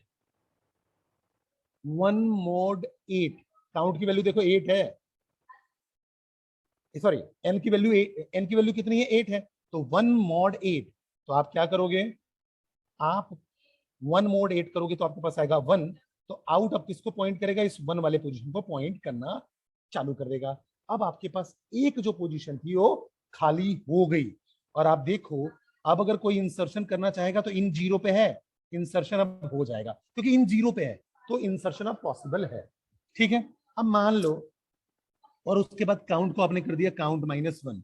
1 मॉड 8, काउंट की वैल्यू देखो 8 है, सॉरी एन की वैल्यू, एन की वैल्यू कितनी है 8 है, तो 1 मॉड 8, तो आप क्या करोगे, आप 1 मोड 8 करोगे तो आपके पास आएगा 1, तो आउट अब किसको पॉइंट करेगा, इस 1 वाले पोजीशन को पॉइंट करना चालू कर देगा। अब आपके पास एक जो पोजीशन थी वो खाली हो गई, और आप देखो अब अगर कोई इंसर्शन करना चाहेगा तो इन 0 पे है, इंसर्शन अब हो जाएगा क्योंकि इन 0 पे है, तो इंसर्शन अब पॉसिबल है, ठीक है। अब मान लो, और उसके बाद काउंट को आपने कर दिया काउंट -1,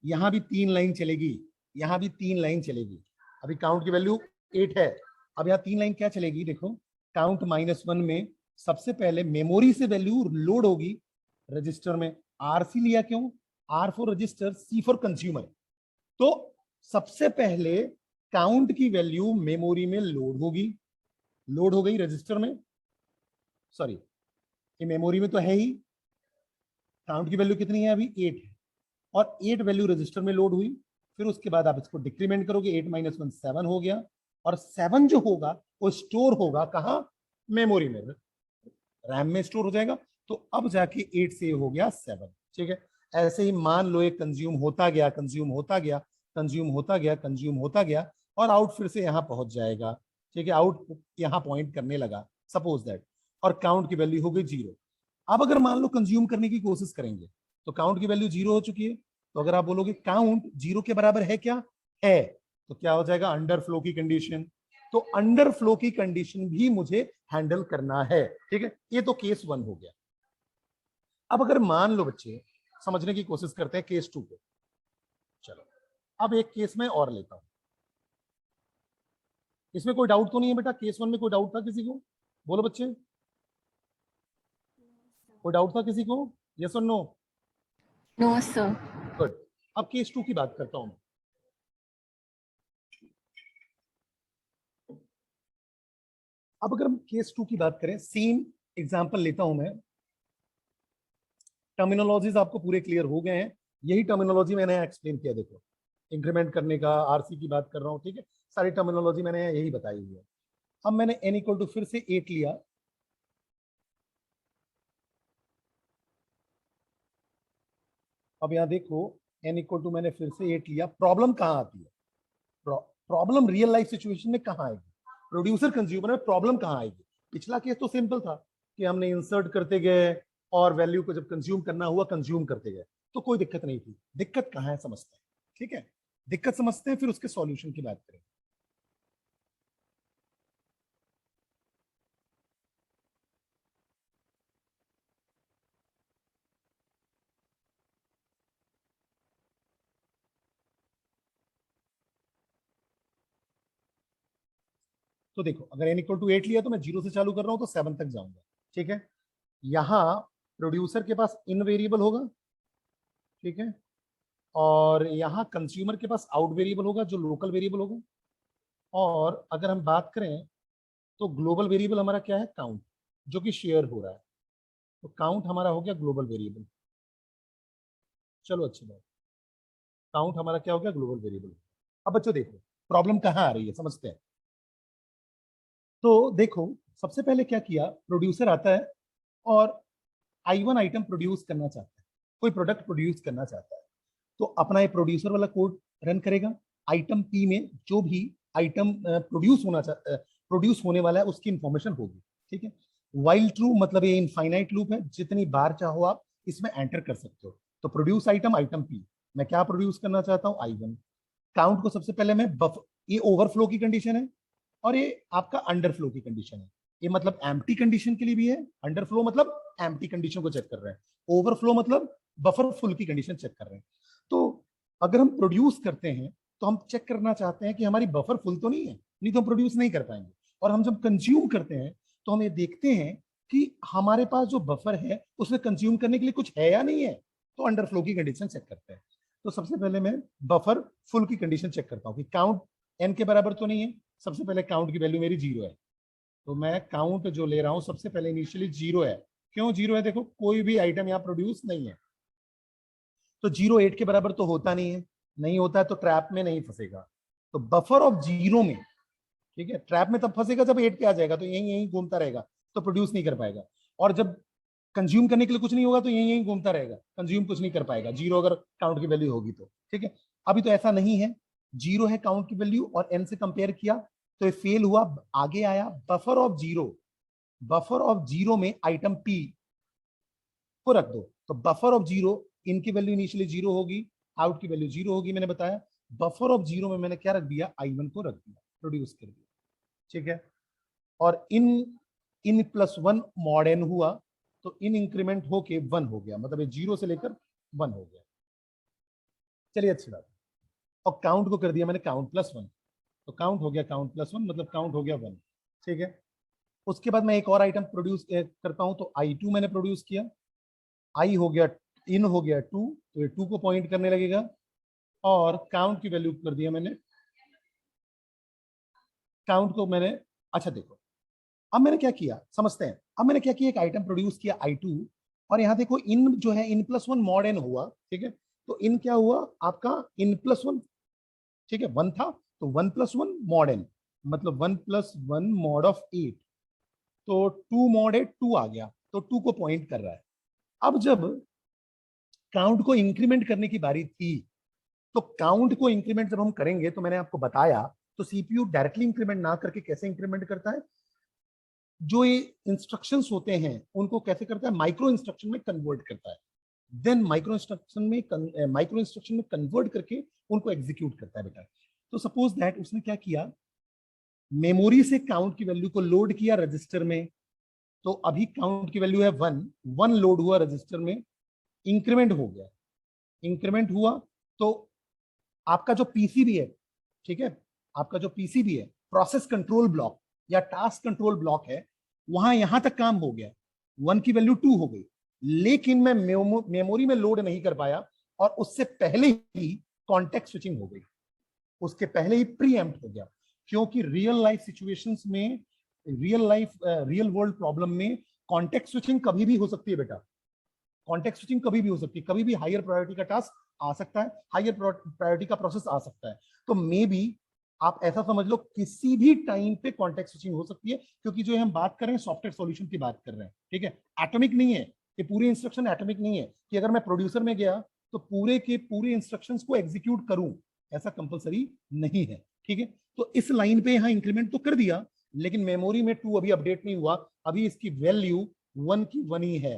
यहां भी 3 लाइन चलेगी, यहां भी 3 लाइन चलेगी, अभी काउंट की वैल्यू 8 है, अब यहाँ 3 लाइन क्या चलेगी, देखो काउंट -1 में सबसे पहले मेमोरी से वैल्यू लोड होगी रजिस्टर में, RC लिया क्यों, R for register, C for consumer, तो सबसे पहले काउंट की वैल्यू मेमोरी में लोड होगी, लोड हो गई रजिस्टर में, सॉरी ये मेमोरी में तो है ही, काउंट की वैल्यू कितनी है अभी 8 है, और 8 वैल्यू रजिस्टर में लोड हुई, फिर उसके बाद आप इसको डिक्रीमेंट करोगे, 8 - 1 7 हो गया, और 7 जो होगा वो स्टोर होगा कहाँ, मेमोरी में, रैम में स्टोर हो जाएगा, तो अब जाके 8 से हो गया 7, ठीक है। ऐसे ही मान लो एक कंज्यूम होता गया, कंज्यूम होता गया, कंज्यूम होता गया, कंज्यूम होता गया, और आउट फिर से यहाँ पहुंच जाएगा, ठीक है, आउट यहाँ पॉइंट करने लगा सपोज दैट, और काउंट की वैल्यू हो गई 0। अब अगर मान लो कंज्यूम करने की कोशिश करेंगे तो काउंट की वैल्यू 0 हो चुकी है, तो अगर आप बोलोगे काउंट 0 के बराबर है क्या, है, तो क्या हो जाएगा, अंडर फ्लो की कंडीशन, तो अंडर फ्लो की कंडीशन भी मुझे हैंडल करना है, ठीक है। ये तो केस 1 हो गया। अब अगर मान लो बच्चे समझने की कोशिश करते हैं केस 2 को, चलो अब एक केस में और लेता हूं, इसमें कोई डाउट तो नहीं है बेटा, केस 1 में कोई डाउट था किसी को, बोलो बच्चे, कोई डाउट था किसी को, यस और नो, No, sir. गुड। अब केस 2 की बात करता हूं, अब अगर हम केस 2 की बात करें, सेम एग्जांपल लेता हूं मैं, टर्मिनोलॉजीज आपको पूरे क्लियर हो गए हैं, यही टर्मिनोलॉजी मैंने एक्सप्लेन किया, देखो इंक्रीमेंट करने का, आरसी की बात कर रहा हूं, ठीक है, सारी टर्मिनोलॉजी मैंने यही बताई हुई है। अब मैंने n इक्वल टू फिर से 8 लिया, अब यहाँ देखो n इक्वल टू मैंने फिर से 8 लिया, प्रॉब्लम कहाँ आती है, प्रॉब्लम रियल लाइफ सिचुएशन में कहाँ आएगी, प्रोड्यूसर कंज्यूमर में प्रॉब्लम कहाँ आएगी। पिछला केस तो सिंपल था कि हमने इंसर्ट करते गए और वैल्यू को जब कंज्यूम करना हुआ कंज्यूम करते गए, तो कोई दिक्कत नहीं थी, दिक्कत कहाँ है समझते हैं, ठीक है, दिक्कत समझते हैं फिर उसके सॉल्यूशन की बात करें। तो देखो अगर n इक्वल टू 8 लिया तो मैं 0 से चालू कर रहा हूं तो 7 तक जाऊंगा, ठीक है। यहाँ प्रोड्यूसर के पास इन वेरिएबल होगा, ठीक है, और यहाँ कंज्यूमर के पास आउट वेरिएबल होगा जो लोकल वेरिएबल होगा, और अगर हम बात करें तो ग्लोबल वेरिएबल हमारा क्या है, काउंट, जो कि शेयर हो रहा है, तो काउंट हमारा हो गया ग्लोबल वेरिएबल, चलो अच्छी बात, काउंट हमारा क्या हो गया, ग्लोबल वेरिएबल। अब बच्चों देखो प्रॉब्लम कहाँ आ रही है समझते हैं। तो देखो सबसे पहले क्या किया, प्रोड्यूसर आता है और I1 आइटम प्रोड्यूस करना चाहता है, कोई प्रोडक्ट प्रोड्यूस करना चाहता है तो अपना ये प्रोड्यूसर वाला कोड रन करेगा, आइटम पी में जो भी आइटम प्रोड्यूस होने वाला है उसकी इंफॉर्मेशन होगी, ठीक है। वाइल ट्रू मतलब ये इनफाइनाइट लूप है, जितनी बार चाहो आप इसमें एंटर कर सकते हो। तो प्रोड्यूस आइटम पी, मैं क्या प्रोड्यूस करना चाहता हूँ, I1। काउंट को सबसे पहले मैं ये ओवरफ्लो की कंडीशन है और ये आपका अंडरफ्लो की कंडीशन है। ये मतलब एम्प्टी कंडीशन के लिए भी है, अंडरफ्लो मतलब एम्प्टी कंडीशन को चेक कर रहे हैं, ओवरफ्लो मतलब बफर फुल की कंडीशन चेक कर रहे हैं। तो अगर हम प्रोड्यूस करते हैं तो हम चेक करना चाहते हैं कि हमारी बफर फुल तो नहीं है, नहीं तो हम प्रोड्यूस नहीं कर पाएंगे। और हम जब कंज्यूम करते हैं तो हम ये देखते हैं कि हमारे पास जो बफर है उसमें कंज्यूम करने के लिए कुछ है या नहीं है, तो अंडरफ्लो की कंडीशन चेक करते हैं। तो सबसे पहले मैं बफर फुल की कंडीशन चेक करता हूँ कि काउंट n के बराबर तो नहीं है। सबसे पहले काउंट की वैल्यू मेरी 0 है, तो मैं काउंट जो ले रहा हूं सबसे पहले इनिशियली 0 है। क्यों 0 है, देखो कोई भी आइटम यहाँ प्रोड्यूस नहीं है, तो 0 8 के बराबर तो होता नहीं है, नहीं होता है तो ट्रैप में नहीं फंसेगा। तो बफर ऑफ 0 में, ठीक है, ट्रैप में तब फंसेगा जब 8 पे आ जाएगा, तो यही यही घूमता रहेगा, तो प्रोड्यूस नहीं कर पाएगा। और जब कंज्यूम करने के लिए कुछ नहीं होगा तो यही यही घूमता रहेगा, कंज्यूम कुछ नहीं कर पाएगा, 0 अगर काउंट की वैल्यू होगी तो, ठीक है। अभी तो ऐसा नहीं है, 0 है काउंट की वैल्यू और n से कंपेयर किया तो ये फेल हुआ, आगे आया बफर ऑफ 0। बफर ऑफ 0 में आइटम p को रख दो, तो बफर ऑफ 0 इनकी वैल्यू इनिशियली 0 होगी, आउट की वैल्यू 0 होगी, मैंने बताया। बफर ऑफ 0 में मैंने क्या रख दिया, I1 को रख दिया, प्रोड्यूस कर दिया, ठीक है। और इन प्लस 1 मॉड n हुआ, तो इन इंक्रीमेंट होके 1 हो गया, मतलब ये 0 से लेकर 1 हो गया। चलिए अच्छी बात। और काउंट को कर दिया मैंने काउंट प्लस 1, तो काउंट हो गया काउंट प्लस 1 मतलब काउंट हो गया 1, ठीक है। उसके बाद मैं एक और आइटम प्रोड्यूस करता हूं, तो I2 मैंने प्रोड्यूस किया, I हो गया इन हो गया 2, तो ये 2 को पॉइंट करने लगेगा। और काउंट की वैल्यू कर दिया मैंने, काउंट को मैंने, अच्छा देखो अब मैंने क्या किया समझते हैं। अब मैंने क्या किया, एक आइटम प्रोड्यूस किया I2, और यहाँ देखो इन जो है इन प्लस 1 मॉड n हुआ, ठीक है। तो इन क्या हुआ आपका इन प्लस 1, ठीक है, 1 था तो 1 प्लस 1 मॉड n, मतलब 1 प्लस 1 मॉड ऑफ 8, तो 2 मॉड 8 2 आ गया, तो 2 को पॉइंट कर रहा है। अब जब काउंट को इंक्रीमेंट करने की बारी थी, तो काउंट को इंक्रीमेंट जब हम करेंगे तो मैंने आपको बताया, तो सीपीयू डायरेक्टली इंक्रीमेंट ना करके कैसे इंक्रीमेंट करता है, जो ये इंस्ट्रक्शंस होते हैं उनको कैसे करता है, माइक्रो इंस्ट्रक्शन में कन्वर्ट करता है। देन माइक्रो इंस्ट्रक्शन में कन्वर्ट करके उनको एग्जीक्यूट करता है बेटा। तो सपोज दैट उसने क्या किया, मेमोरी से काउंट की वैल्यू को लोड किया रजिस्टर में, तो अभी काउंट की वैल्यू है 1, 1 लोड हुआ रजिस्टर में, इंक्रीमेंट हो गया, इंक्रीमेंट हुआ तो आपका जो पीसीबी है, ठीक है, आपका जो पीसीबी है प्रोसेस कंट्रोल ब्लॉक या टास्क कंट्रोल ब्लॉक है, वहां यहां तक काम हो गया, 1 की वैल्यू 2 हो गई, लेकिन मैं मेमोरी में लोड नहीं कर पाया, और उससे पहले ही कॉन्टेक्स्ट स्विचिंग हो गई, उसके पहले ही प्रीएम्प्ट हो गया। क्योंकि रियल लाइफ सिचुएशंस में, रियल वर्ल्ड प्रॉब्लम में कॉन्टेक्स्ट स्विचिंग कभी भी हो सकती है बेटा, कॉन्टेक्स्ट स्विचिंग कभी भी हो सकती है, कभी भी हायर प्रायोरिटी का टास्क आ सकता है, हायर प्रायोरिटी का प्रोसेस आ सकता है। तो मे बी आप ऐसा समझ लो किसी भी टाइम पे कॉन्टेक्स्ट स्विचिंग हो सकती है, क्योंकि जो हम बात कर रहे हैं सॉफ्टवेयर सॉल्यूशन की बात कर रहे हैं, ठीक है, एटॉमिक नहीं है ये पूरी इंस्ट्रक्शन, एटॉमिक नहीं है कि अगर मैं प्रोड्यूसर में गया तो पूरे के पूरे इंस्ट्रक्शंस को एग्जीक्यूट करूं, ऐसा कंपलसरी नहीं है, ठीक है। तो इस लाइन पे यहां इंक्रीमेंट तो कर दिया, लेकिन मेमोरी में 2 अभी अपडेट नहीं हुआ, अभी इसकी वैल्यू 1 की 1 ही है,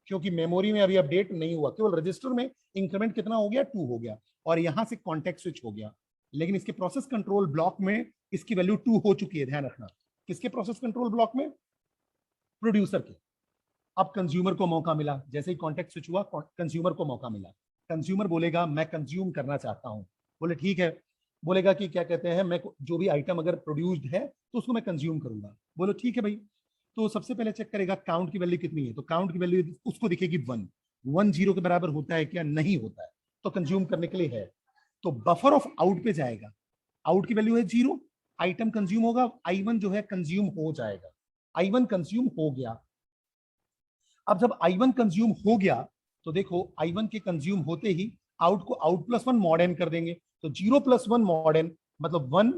क्योंकि मेमोरी में अभी अपडेट नहीं हुआ, केवल रजिस्टर में इंक्रीमेंट कितना हो गया, 2 हो गया, और यहां से कॉन्टेक्स्ट स्विच हो गया। लेकिन इसके प्रोसेस कंट्रोल ब्लॉक में इसकी वैल्यू 2 हो चुकी है, ध्यान रखना, किसके प्रोसेस कंट्रोल ब्लॉक में, प्रोड्यूसर के। अब कंज्यूमर को मौका मिला, जैसे ही कॉन्टेक्स्ट स्विच हुआ कंज्यूमर को मौका मिला, कंज्यूमर बोलेगा मैं कंज्यूम करना चाहता हूं, बोले ठीक है, बोलेगा कि क्या कहते हैं, मैं जो भी आइटम अगर प्रोड्यूस्ड है तो उसको मैं कंज्यूम करूंगा, बोलो ठीक है भाई। तो सबसे पहले चेक करेगा काउंट की वैल्यू कितनी है, तो काउंट की वैल्यू उसको दिखेगी 1, 1 0 के बराबर होता है क्या, नहीं होता है, तो कंज्यूम करने के लिए है, तो बफर ऑफ आउट पे जाएगा, आउट की वैल्यू है 0, आइटम कंज्यूम होगा, I1 जो है कंज्यूम हो जाएगा, I1 कंज्यूम हो गया। अब जब I1 कंज्यूम हो गया, तो देखो I1 के कंज्यूम होते ही आउट को आउट प्लस 1 मॉड n कर देंगे, तो 0 प्लस 1 मॉड n मतलब 1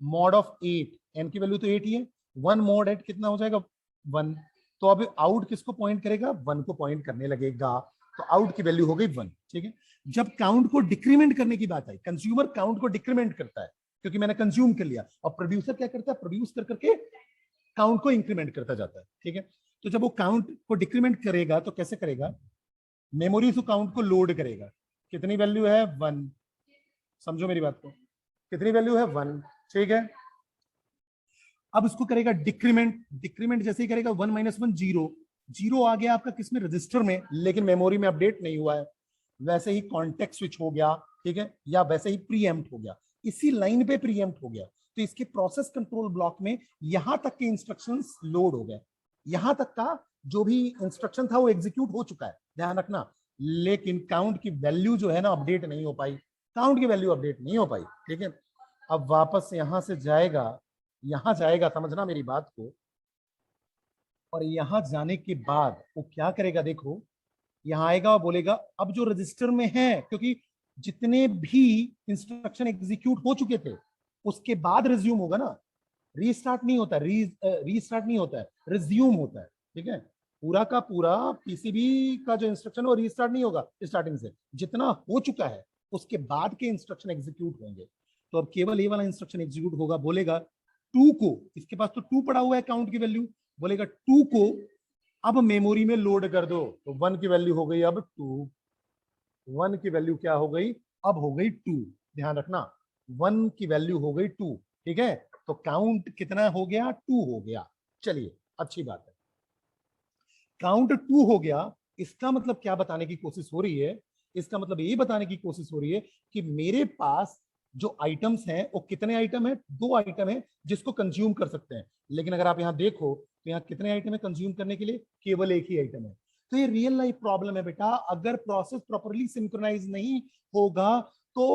मॉड ऑफ 8, n की वैल्यू तो 8 ही है, 1 मॉड 8 कितना हो जाएगा 1, तो अब आउट किसको पॉइंट करेगा, 1 को पॉइंट करने लगेगा। तो आउट की वैल्यू हो गई 1। ठीक है, जब काउंट को डिक्रीमेंट करने की बात आई, कंज्यूमर काउंट को डिक्रीमेंट करता है क्योंकि मैंने कंज्यूम कर लिया, और प्रोड्यूसर क्या करता है, प्रोड्यूस कर करके काउंट को इंक्रीमेंट करता जाता है। ठीक है, तो जब वो काउंट को डिक्रीमेंट करेगा तो कैसे करेगा, मेमोरी टू काउंट को लोड करेगा। कितनी वैल्यू है, 1। समझो मेरी बात को, कितनी वैल्यू है, 1। ठीक है, अब इसको करेगा डिक्रीमेंट, डिक्रीमेंट जैसे ही करेगा 1 - 1 0, 0 आ गया आपका किसमें, रजिस्टर में, लेकिन मेमोरी में अपडेट नहीं हुआ है। वैसे ही कॉन्टेक्स्ट स्विच हो गया, ठीक है, या वैसे ही प्रीएम्प्ट हो गया, इसी लाइन पे प्रीएम्प्ट हो गया। तो इसके प्रोसेस कंट्रोल ब्लॉक में यहां तक के इंस्ट्रक्शंस लोड हो गए, यहां तक का जो भी इंस्ट्रक्शन था वो एग्जीक्यूट हो चुका है, ध्यान रखना। लेकिन काउंट की वैल्यू जो है ना अपडेट नहीं हो पाई, काउंट की वैल्यू अपडेट नहीं हो पाई। ठीक है, अब वापस यहां से जाएगा, यहां जाएगा, समझना मेरी बात को, और यहां जाने के बाद वो क्या करेगा, देखो यहां आएगा और बोलेगा अब जो रजिस्टर में है, क्योंकि जितने भी इंस्ट्रक्शन एग्जीक्यूट हो चुके थे उसके बाद रिज्यूम होगा ना, रीस्टार्ट नहीं होता, रीस्टार्ट नहीं होता है, रिज्यूम होता है। ठीक है, पूरा का पूरा पीसीबी का जो इंस्ट्रक्शन वो रीस्टार्ट नहीं होगा स्टार्टिंग से, जितना हो चुका है उसके बाद के इंस्ट्रक्शन एग्जीक्यूट होंगे। तो अब केवल ये वाला इंस्ट्रक्शन एग्जीक्यूट होगा, बोलेगा 2 को, इसके पास तो 2 पड़ा हुआ है काउंट की वैल्यू, बोलेगा 2 को अब मेमोरी में लोड कर दो। तो 1 की वैल्यू हो गई अब 2, 1 की वैल्यू क्या हो गई, अब हो गई 2। ध्यान रखना, 1 की वैल्यू हो गई 2। ठीक है, तो काउंट कितना हो गया, 2 हो गया। चलिए अच्छी बात है, काउंट 2 हो गया। इसका मतलब क्या बताने की कोशिश हो रही है, इसका मतलब ये बताने की कोशिश हो रही है कि मेरे पास जो आइटम्स हैं वो कितने आइटम है, 2 आइटम है जिसको कंज्यूम कर सकते हैं। लेकिन अगर आप यहां देखो तो यहाँ कितने आइटम है कंज्यूम करने के लिए, केवल एक ही आइटम है। तो ये रियल लाइफ प्रॉब्लम है बेटा, अगर प्रोसेस प्रॉपरली सिंक्रोनाइज नहीं होगा तो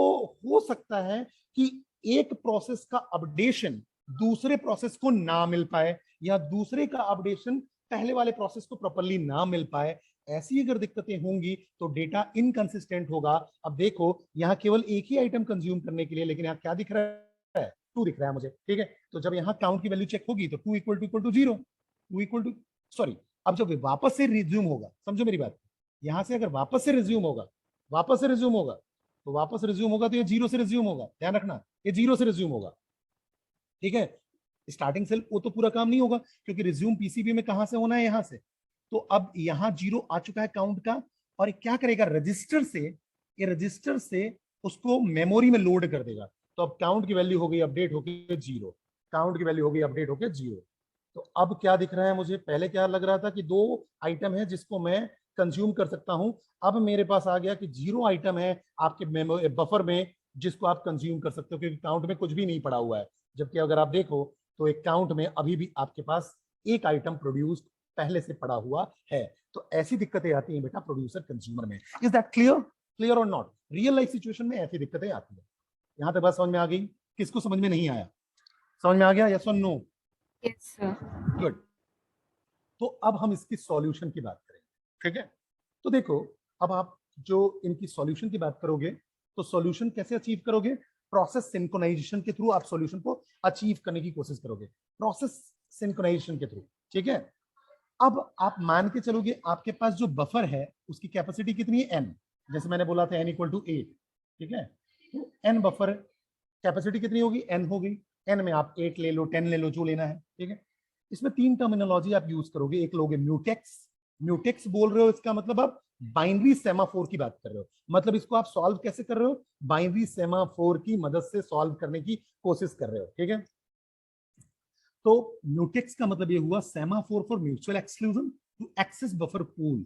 हो सकता है कि एक प्रोसेस का अपडेशन दूसरे प्रोसेस को ना मिल पाए, या दूसरे का अपडेशन पहले वाले प्रोसेस को प्रॉपरली ना मिल पाए। ऐसी अगर दिक्कतें होंगी तो डेटा इनकंसिस्टेंट होगा। अब देखो यहाँ केवल एक ही आइटम कंज्यूम करने के लिए, लेकिन यहाँ क्या दिख रहा है, 2 दिख रहा है मुझे। ठीक है, तो जब यहाँ काउंट की वैल्यू चेक होगी तो 2 = 0, 2 इक्वल टू, सॉरी, अब जब वापस से रिज्यूम होगा, समझो मेरी बात, यहां से अगर वापस से रिज्यूम होगा, वापस से रिज्यूम होगा, तो वापस रिज्यूम होगा तो ये 0 से रिज्यूम होगा, ध्यान रखना ये 0 से रिज्यूम होगा। ठीक है, स्टार्टिंग सेल वो तो पूरा काम नहीं होगा क्योंकि रिज्यूम पीसीबी में कहां से होना है, यहां से। तो अब यहां 0 आ चुका है काउंट का, और ये क्या करेगा, रजिस्टर से, ये रजिस्टर से उसको मेमोरी में लोड कर देगा। तो अब काउंट की वैल्यू हो गई अपडेट होकर 0, काउंट की वैल्यू हो गई अपडेट होकर 0। तो अब क्या दिख रहा है मुझे, पहले क्या लग रहा था कि 2 आइटम है जिसको मैं कंज्यूम कर सकता हूं, अब मेरे पास आ गया कि 0 आइटम है आपके बफर में जिसको आप कंज्यूम कर सकते हो, क्योंकि काउंट में कुछ भी नहीं पड़ा हुआ है। जबकि अगर आप देखो तो एक काउंट में अभी भी आपके पास एक आइटम प्रोड्यूस्ड पहले से पड़ा हुआ है। तो ऐसी दिक्कतें आती हैं बेटा प्रोड्यूसर कंज्यूमर में। इज दैट क्लियर, क्लियर और नॉट? रियल लाइफ सिचुएशन में ऐसी दिक्कतें आती है। यहां तक बात समझ में आ गई? किसको समझ में नहीं आया? समझ में आ गया, यस और नो? Yes, sir. गुड। तो अब हम इसकी सॉल्यूशन की बात करेंगे। ठीक है, तो देखो अब आप जो इनकी सॉल्यूशन की बात करोगे तो सॉल्यूशन कैसे अचीव करोगे, प्रोसेस सिंक्रोनाइजेशन के थ्रू आप सॉल्यूशन को अचीव करने की कोशिश करोगे, प्रोसेस सिंक्रोनाइजेशन के थ्रू। ठीक है, अब आप मान के चलोगे आपके पास जो बफर है उसकी कैपेसिटी कितनी है, n, जैसे मैंने बोला था n = 8। ठीक है, तो n बफर कैपेसिटी कितनी होगी, n होगी, n में आप 8 ले लो, 10 ले लो, जो लेना है। ठीक है, इसमें 3 टर्मिनोलॉजी आप यूज करोगे, एक लोगे म्यूटेक्स, म्यूटेक्स बोल रहे हो इसका मतलब आप बाइनरी सेमाफोर की बात कर रहे हो, मतलब इसको आप सॉल्व कैसे कर रहे हो, बाइनरी सेमाफोर की मदद से सॉल्व करने की कोशिश कर रहे हो। ठीक है, तो म्यूटेक्स का मतलब ये हुआ semaphore for mutual exclusion to access buffer pool.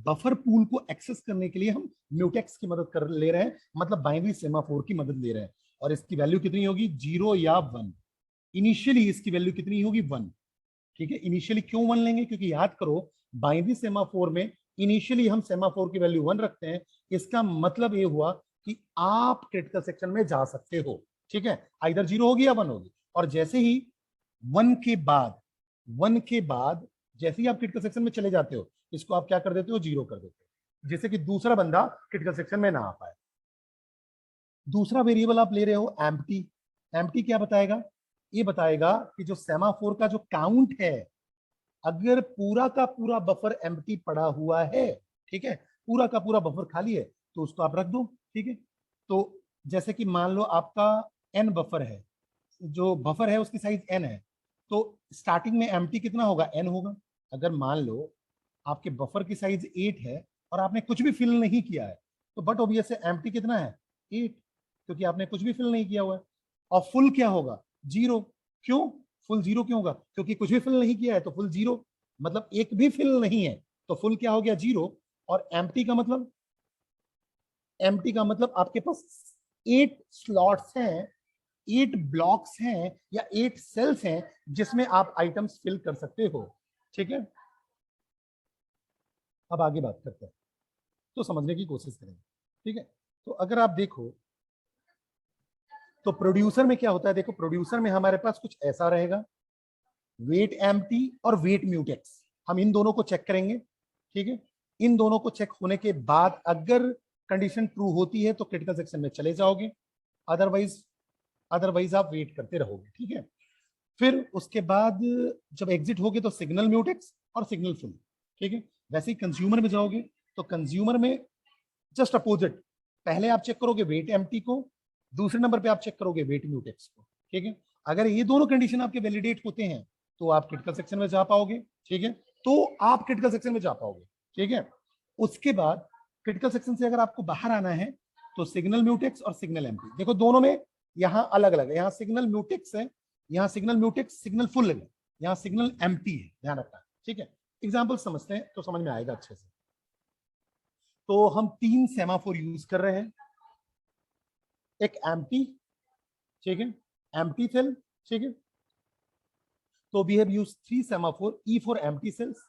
Buffer pool को एक्सेस करने के लिए हम म्यूटेक्स की मदद कर ले रहे हैं, मतलब बाइनरी सेमाफोर की मदद ले रहे हैं। और इसकी वैल्यू कितनी होगी, 0 या 1। इनिशियली इसकी वैल्यू कितनी होगी, 1। ठीक है, इनिशियली क्यों 1 लेंगे, क्योंकि याद करो बाइनरी सेमाफोर में इनिशियली हम सेमाफोर की वैल्यू 1 रखते हैं। इसका मतलब ये हुआ कि आप क्रिटिकल सेक्शन में जा सकते हो। ठीक है, आइदर 0 होगी या 1 होगी। और जैसे ही 1 के बाद, 1 के बाद जैसे ही आप क्रिटिकल सेक्शन में चले जाते हो, इसको आप क्या कर देते हो, 0 कर देते हो, जिससे कि दूसरा बंदा क्रिटिकल सेक्शन में ना आ पाए। दूसरा वेरिएबल आप ले रहे हो एम्प्टी। एम्प्टी क्या बताएगा, ये बताएगा कि जो सेमाफोर का जो काउंट है, अगर पूरा का पूरा बफर एम्प्टी पड़ा हुआ है, ठीक है, पूरा का पूरा बफर खाली है तो उसको आप रख दो, ठीक है। तो जैसे कि मान लो आपका n बफर है, जो बफर है उसकी साइज n है, तो स्टार्टिंग में एम्प्टी कितना होगा, n होगा। अगर मान लो आपके बफर की साइज 8 है और आपने कुछ भी फिल नहीं किया है, तो बट ऑब्वियस है एम्प्टी कितना है, 8, क्योंकि आपने कुछ भी फिल नहीं किया हुआ है। और फुल क्या होगा, 0। क्यों फुल 0 क्यों होगा, क्योंकि कुछ भी फिल नहीं किया है तो फुल 0, मतलब एक भी फिल नहीं है तो फुल क्या हो गया, 0। और एम्प्टी का मतलब, एम्प्टी का मतलब आपके पास 8 स्लॉट्स हैं, 8 ब्लॉक्स हैं या 8 सेल्स हैं जिसमें आप आइटम्स फिल कर सकते हो, ठीक है। अब आगे बात करते हैं, तो समझने की कोशिश करेंगे, ठीक है। तो अगर आप देखो तो प्रोड्यूसर में क्या होता है, देखो प्रोड्यूसर में हमारे पास कुछ ऐसा रहेगा, वेट एम्प्टी और वेट म्यूटेक्स, हम इन दोनों को चेक करेंगे, ठीक है। इन दोनों को चेक होने के बाद अगर कंडीशन ट्रू होती है तो क्रिटिकल सेक्शन में चले जाओगे, अदरवाइज अदरवाइज आप वेट करते रहोगे, ठीक है। फिर उसके बाद जब एग्जिट होगे तो सिग्नल म्यूटेक्स और सिग्नल फुल, ठीक है। वैसे ही कंज्यूमर में जाओगे तो कंज्यूमर में जस्ट अपोजिट, पहले आप चेक करोगे वेट एम्प्टी को, दूसरे नंबर पे आप चेक करोगे वेट म्यूटेक्स को, ठीक है। अगर ये दोनों कंडीशन आपके वैलिडेट होते हैं तो आप क्रिटिकल सेक्शन में जा पाओगे, ठीक है। तो आप क्रिटिकल सेक्शन में जा पाओगे, ठीक है। उसके बाद क्रिटिकल सेक्शन से अगर आपको बाहर आना है तो सिग्नल म्यूटेक्स और सिग्नल एम्प्टी, देखो दोनों में यहाँ अलग अलग है, यहाँ सिग्नल म्यूटेक्स है, यहाँ सिग्नल म्यूटेक्स सिग्नल फुल है, यहाँ सिग्नल एम्प्टी है, ध्यान रखना, ठीक है। एग्जाम्पल समझते हैं तो समझ में आएगा अच्छे से। तो हम 3 सेमाफोर यूज कर रहे हैं, एक एम्प्टी, ठीक है, एम्प्टी सेल, ठीक है। तो we have used 3 semaphore, E for empty cells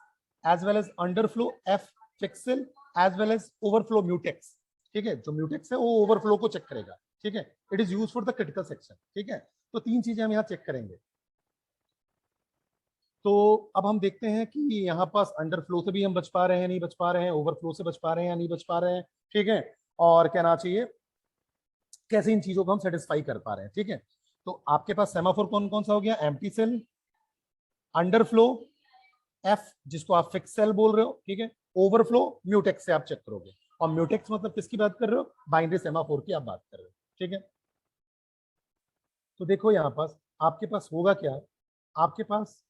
as well as underflow, F fixed cell as well as overflow mutex, ठीक है। जो म्यूटेक्स है वो ओवरफ्लो को चेक करेगा, ठीक है। It is use for the critical section, ठीक है। तो 3 चीजें हम यहाँ चेक करेंगे। तो अब हम देखते हैं कि यहाँ पास अंडरफ्लो से भी हम बच पा रहे हैं, नहीं बच पा रहे हैं, ओवरफ्लो से बच पा रहे हैं या नहीं बच पा रहे हैं, ठीक है। और कहना चाहिए कैसे इन चीजों को हम सेटिस्फाई कर पा रहे हैं, ठीक है। तो आपके पास सेमाफोर कौन कौन सा हो गया, एम्प्टी सेल, अंडरफ्लो, एफ जिसको आप फिक्स सेल बोल रहे हो, ठीक है, ओवरफ्लो म्यूटेक्स से आप चेक करोगे। और म्यूटेक्स मतलब किसकी बात कर रहे हो, बाइनरी सेमाफोर की आप बात कर रहे हो, ठीक है। तो देखो यहाँ पास आपके पास होगा क्या, आपके पास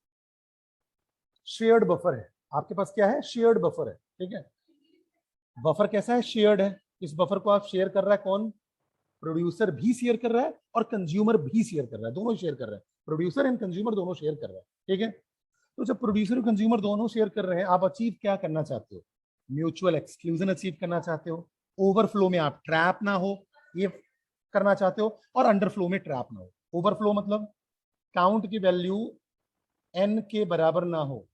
शेयर्ड बफर है, आपके पास क्या है, शेयर्ड बफर है, ठीक है। बफर कैसा है, शेयर्ड है। इस बफर को आप शेयर कर रहा है कौन, प्रोड्यूसर भी शेयर कर रहा है और कंज्यूमर भी शेयर कर रहा है, दोनों शेयर कर रहे हैं, प्रोड्यूसर एंड कंज्यूमर दोनों शेयर कर रहे हैं, ठीक है। तो जब प्रोड्यूसर और कंज्यूमर दोनों शेयर कर रहे हैं, आप अचीव क्या करना चाहते हो, म्यूचुअल एक्सक्लूजन अचीव करना चाहते हो, ओवरफ्लो में आप ट्रैप ना हो ये करना चाहते हो, और अंडरफ्लो में ट्रैप ना हो। ओवरफ्लो मतलब काउंट की वैल्यू n के बराबर ना हो,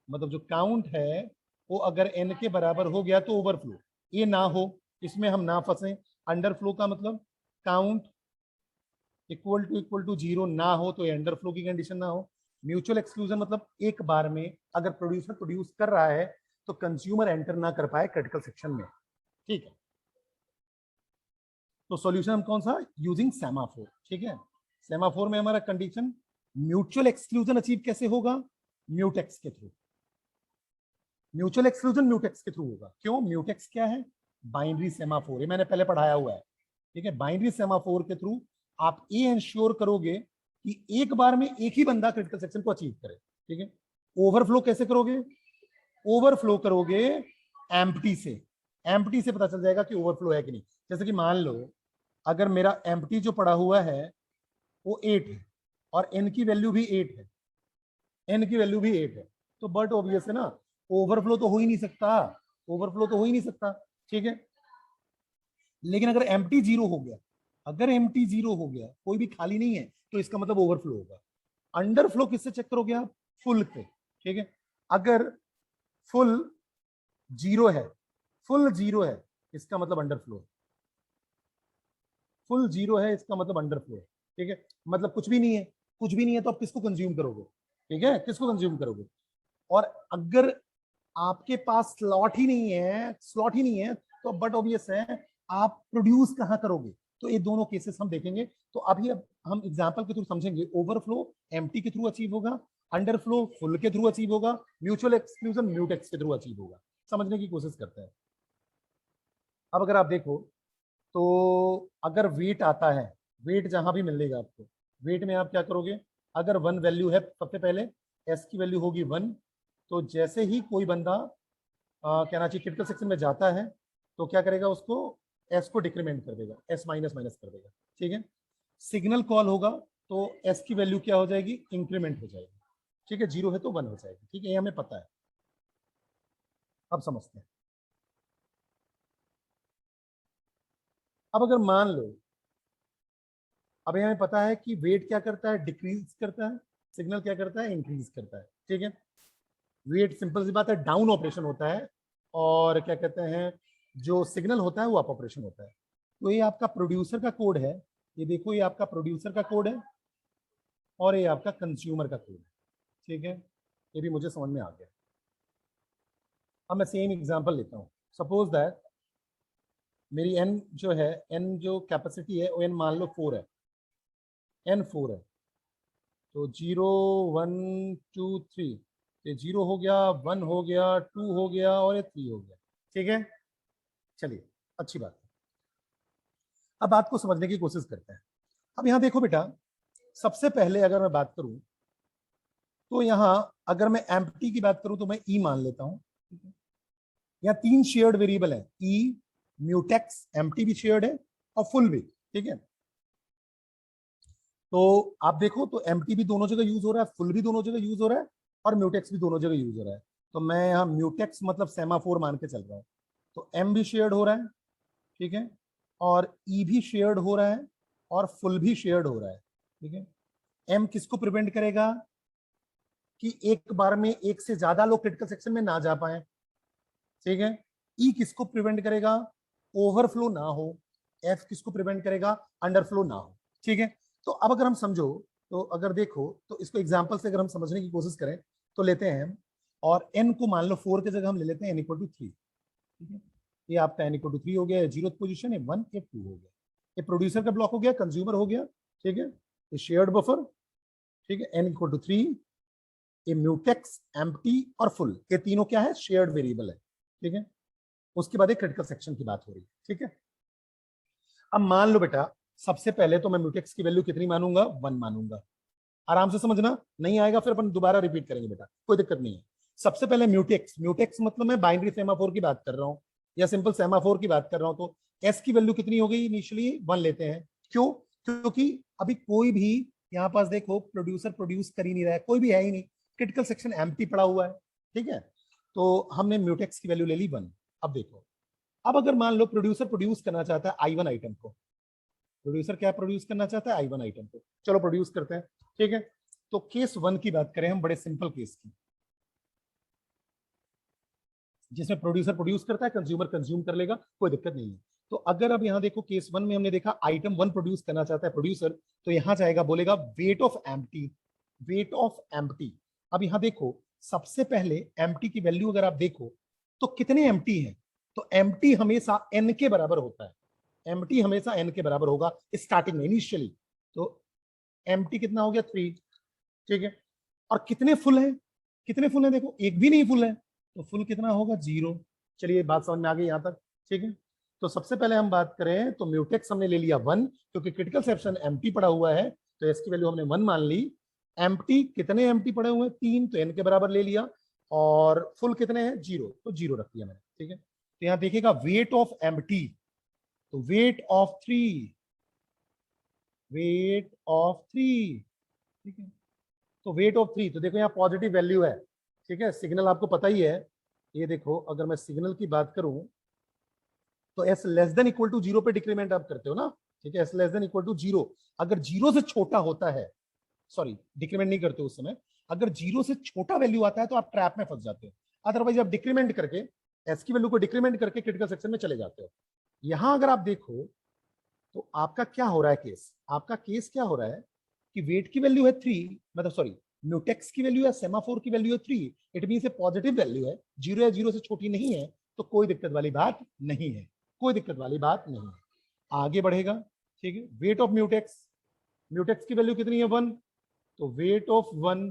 मतलब जो काउंट है वो अगर n के बराबर हो गया तो ओवरफ्लो, ये ना हो, इसमें हम ना फंसे। अंडरफ्लो का मतलब काउंट इक्वल टू 0 ना हो तो ये अंडरफ्लो की कंडीशन ना हो। म्यूचुअल एक्सक्लूजन मतलब एक बार में अगर प्रोड्यूसर प्रोड्यूस कर रहा है तो कंज्यूमर एंटर ना कर पाए क्रिटिकल सेक्शन में, ठीक है। तो सॉल्यूशन हम कौन सा, यूजिंग सेमाफोर, ठीक है। सेमाफोर में हमारा कंडीशन म्यूचुअल एक्सक्लूजन अचीव कैसे होगा, म्यूटेक्स के थ्रू, म्यूचुअल एक्सक्लूजन म्यूटेक्स के थ्रू होगा। क्यों, म्यूटेक्स क्या है, बाइनरी सेमाफोर, ये मैंने पहले पढ़ाया हुआ है, ठीक है। बाइनरी सेमाफोर के थ्रू आप ये इंश्योर करोगे कि एक बार में एक ही बंदा क्रिटिकल सेक्शन को अचीव करे, ठीक है। ओवरफ्लो कैसे करोगे, ओवरफ्लो करोगे एम्प्टी से, एम्प्टी से पता चल जाएगा कि ओवरफ्लो है कि नहीं। जैसे कि मान लो अगर मेरा एम्प्टी जो पड़ा हुआ है वो 8 है और n की वैल्यू भी 8 है, n की वैल्यू भी 8 है, तो बट ऑब्वियस है ना, ओवरफ्लो तो हो ही नहीं सकता, ओवरफ्लो तो हो ही नहीं सकता, ठीक है। लेकिन अगर एम्प्टी 0 हो गया, अगर एम्प्टी 0 हो गया, कोई भी खाली नहीं है, तो इसका मतलब ओवरफ्लो होगा। अंडरफ्लो किससे चेक करोगे आप, फुल पे, ठीक है। अगर फुल 0 है, फुल 0 है इसका मतलब अंडरफ्लो, फुल 0 है इसका मतलब अंडरफ्लो, ठीक है। मतलब कुछ भी नहीं है, कुछ भी नहीं है तो आप किसको कंज्यूम करोगे, ठीक है, किसको कंज्यूम करोगे। और अगर आपके पास स्लॉट ही नहीं है, स्लॉट ही नहीं है, तो बट ऑब्वियस है आप प्रोड्यूस कहां करोगे। तो ये दोनों केसेस हम देखेंगे। तो अभी अब हम एग्जांपल के थ्रू समझेंगे, ओवरफ्लो एम्प्टी के थ्रू अचीव होगा, अंडरफ्लो फुल के थ्रू अचीव होगा, म्यूचुअल एक्सक्लूजन म्यूटेक्स के थ्रू अचीव होगा। समझने की कोशिश करते हैं। अब अगर आप देखो तो अगर वेट आता है, वेट जहां भी मिलेगा आपको, वेट में आप क्या करोगे, अगर 1 वैल्यू है सबसे पहले एस की वैल्यू होगी 1, तो जैसे ही कोई बंदा कहना चाहिए क्रिटिकल सेक्शन में जाता है तो क्या करेगा, उसको एस को डिक्रीमेंट कर देगा, एस माइनस माइनस कर देगा, ठीक है। सिग्नल कॉल होगा तो एस की वैल्यू क्या हो जाएगी, इंक्रीमेंट हो जाएगी, ठीक है, 0 है तो 1 हो जाएगी, ठीक है, ये हमें पता है। अब समझते हैं। अब अगर मान लो, अब हमें पता है कि वेट क्या करता है, डिक्रीज करता है, सिग्नल क्या करता है, इंक्रीज करता है, ठीक है। वेट सिंपल सी बात है डाउन ऑपरेशन होता है, और क्या कहते हैं, जो सिग्नल होता है वो अप ऑपरेशन होता है। तो ये आपका प्रोड्यूसर का कोड है, ये देखो ये आपका प्रोड्यूसर का कोड है, और ये आपका कंज्यूमर का कोड है, ठीक है, ये भी मुझे समझ में आ गया। अब मैं सेम एग्जांपल लेता हूँ। सपोज दैट मेरी एन जो है, एन जो कैपेसिटी है वो एन मान लो 4 है, एन 4 है, तो 0 1 2 3, ये 0 हो गया, 1 हो गया, 2 हो गया, और ये 3 हो गया, ठीक है। चलिए अच्छी बात है। अब बात को समझने की कोशिश करते हैं। अब यहाँ देखो बेटा, सबसे पहले अगर मैं बात करूं तो यहाँ अगर मैं एम्प्टी की बात करूं तो मैं ई मान लेता हूं, यहाँ 3 शेयर्ड वेरिएबल है, ई, म्यूटेक्स, एम्प्टी भी शेयर्ड है और फुल भी, ठीक है। तो आप देखो तो एम्प्टी भी दोनों जगह यूज हो रहा है, फुल भी दोनों जगह यूज हो रहा है, और म्यूटेक्स भी दोनों जगह यूज हो रहा है। तो मैं यहाँ म्यूटेक्स मतलब सेमाफोर मान के चल रहा हूँ, तो एम भी शेयर्ड हो रहा है, ठीक है, और ई भी शेयर्ड हो रहा है, और फुल भी शेयर्ड हो रहा है, ठीक है। एम किसको प्रिवेंट करेगा कि एक बार में एक से ज्यादा लोग क्रिटिकल सेक्शन में ना जा पाए, ठीक है। ई किसको प्रिवेंट करेगा, ओवरफ्लो ना हो। एफ किसको प्रिवेंट करेगा, अंडरफ्लो ना हो, ठीक है। तो अब अगर हम समझो, तो अगर देखो तो इसको एग्जांपल से अगर हम समझने की कोशिश करें तो लेते हैं हम, और एन को मान लो 4 की जगह हम ले लेते हैं एन इक्वल टू 3, ठीक है। ये आपका एन इक्वल टू 3 हो गया, जीरो पोजीशन है 1, ये 2 हो गया, ये प्रोड्यूसर का ब्लॉक हो गया, कंज्यूमर हो गया, ठीक है, ये शेयर्ड बफर, ठीक है, एन इक्वल टू 3, ये म्यूटेक्स, एम्प्टी और फुल, ये तीनों क्या है, शेयर्ड वेरिएबल है, ठीक है। उसके बाद एक क्रिटिकल सेक्शन की बात हो रही है, ठीक है। अब मान लो बेटा, सबसे पहले तो मैं म्यूटेक्स की वैल्यू कितनी मानूंगा, 1 मानूंगा। आराम से समझना, नहीं आएगा फिर अपन दोबारा रिपीट करेंगे बेटा, कोई दिक्कत नहीं है। सबसे पहले म्यूटेक्स, म्यूटेक्स मतलब मैं बाइनरी सेमाफोर की बात कर रहा हूँ या सिंपल सेमाफोर की बात कर रहा हूँ, तो एस की वैल्यू कितनी हो गई, इनिशियली 1 लेते हैं। क्यों, क्योंकि अभी कोई भी यहाँ पास देखो प्रोड्यूसर प्रोड्यूस कर ही नहीं रहा है, कोई भी है ही नहीं, क्रिटिकल सेक्शन एम्प्टी पड़ा हुआ है, ठीक है। तो हमने म्यूटेक्स की वैल्यू ले ली 1। अब देखो, अब अगर मान लो प्रोड्यूसर प्रोड्यूस करना चाहता है I1 आइटम को, प्रोड्यूसर क्या प्रोड्यूस करना चाहता है, I1 आइटम को, चलो प्रोड्यूस करते हैं, ठीक है। तो केस 1 की बात करें हम, बड़े सिंपल केस की, जिसमें प्रोड्यूसर प्रोड्यूस करता है, कंज्यूमर कंज्यूम कर लेगा, कोई दिक्कत नहीं है। तो अगर अब यहाँ देखो केस 1 में हमने देखा आइटम 1 प्रोड्यूस करना चाहता है प्रोड्यूसर, तो यहाँ जाएगा, बोलेगा weight of empty, weight of empty. अब यहाँ देखो, सबसे पहले एम्प्टी की वैल्यू अगर आप देखो तो कितने एम्प्टी हैं, तो एम्प्टी हमेशा n के बराबर होता है, एम्प्टी हमेशा n के बराबर होगा स्टार्टिंग में, इनिशियली। तो एम्प्टी कितना हो गया, 3, ठीक है। और कितने फुल हैं, कितने फुल हैं, देखो एक भी नहीं फुल है, तो फुल कितना होगा, 0। चलिए बात समझ में आ गई यहाँ तक, ठीक है। तो सबसे पहले हम बात करें तो म्यूटेक्स हमने ले लिया 1, क्योंकि क्रिटिकल सेक्शन एम्प्टी पड़ा हुआ है, तो इसकी वैल्यू हमने 1 मान ली। एम्प्टी कितने एम्प्टी पड़े हुए हैं, 3, तो n के बराबर ले लिया, और फुल कितने हैं, 0, तो 0 रख दिया मैंने, ठीक है। तो यहाँ देखिएगा वेट ऑफ एम्प्टी, तो वेट ऑफ 3, वेट ऑफ 3, ठीक है। तो वेट ऑफ 3, तो देखो यहाँ पॉजिटिव वैल्यू है, ठीक है। सिग्नल आपको पता ही है, ये देखो अगर मैं सिग्नल की बात करूं तो S less than equal to 0 पे डिक्रीमेंट आप करते हो ना, ठीक है, S less than equal to 0, अगर 0 से छोटा होता है, सॉरी डिक्रीमेंट नहीं करते उस समय, अगर 0 से छोटा वैल्यू आता है तो आप ट्रैप में फंस जाते हो, अदरवाइज आप डिक्रीमेंट करके एस की वैल्यू को डिक्रीमेंट करके क्रिटिकल सेक्शन में चले जाते हो। यहां अगर आप देखो तो आपका क्या हो रहा है केस, आपका केस क्या हो रहा है कि वेट की वैल्यू है 3, मतलब सॉरी म्यूटेक्स की वैल्यू है, सेमाफोर की वैल्यू है 3, इट मीन पॉजिटिव वैल्यू है, 0 या 0 से छोटी नहीं है, तो कोई दिक्कत वाली बात नहीं है, कोई दिक्कत वाली बात नहीं है। आगे बढ़ेगा, ठीक है। वेट ऑफ म्यूटेक्स, म्यूटेक्स की वैल्यू कितनी है, 1, तो वेट ऑफ 1,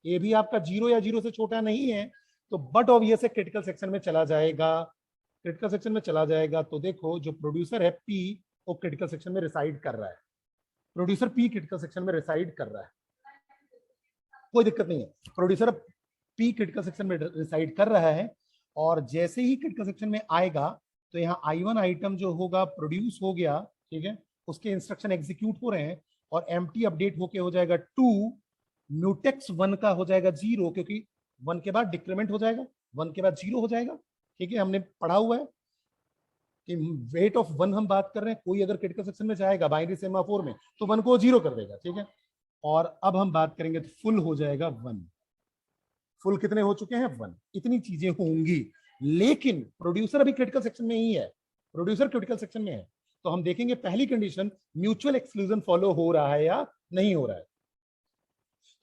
ये भी आपका 0 या 0 से छोटा नहीं है, तो बट ऑब्वियस है क्रिटिकल सेक्शन में चला जाएगा, क्रिटिकल सेक्शन में चला जाएगा तो देखो जो प्रोड्यूसर है पी वो क्रिटिकल सेक्शन में रिसाइड कर रहा है, प्रोड्यूसर पी क्रिटिकल सेक्शन में रिसाइड कर रहा है, कोई दिक्कत नहीं है। प्रोड्यूसर पी क्रिटिकल सेक्शन में रिसाइड कर रहा है और जैसे ही क्रिटिकल सेक्शन में आएगा तो यहाँ I1 आइटम जो होगा प्रोड्यूस हो गया, ठीक है, उसके इंस्ट्रक्शन एग्जीक्यूट हो रहे हैं और एम्प्टी अपडेट होके हो जाएगा 2, म्यूटेक्स 1 का हो जाएगा 0 क्योंकि 1 के बाद डिक्रीमेंट हो जाएगा, 1 के बाद 0 हो जाएगा, ठीक है, हमने पढ़ा हुआ है कि वेट ऑफ 1 हम बात कर रहे हैं, कोई अगर क्रिटिकल सेक्शन में जाएगा बाइनरी सेमाफोर में तो 1 को 0 कर देगा, ठीक है। और अब हम बात करेंगे तो फुल हो जाएगा 1, फुल कितने हो चुके हैं 1, इतनी चीजें होंगी। लेकिन प्रोड्यूसर अभी क्रिटिकल सेक्शन में ही है, प्रोड्यूसर क्रिटिकल सेक्शन में है, तो हम देखेंगे पहली कंडीशन म्यूचुअल एक्सक्लूजन फॉलो हो रहा है या नहीं हो रहा है।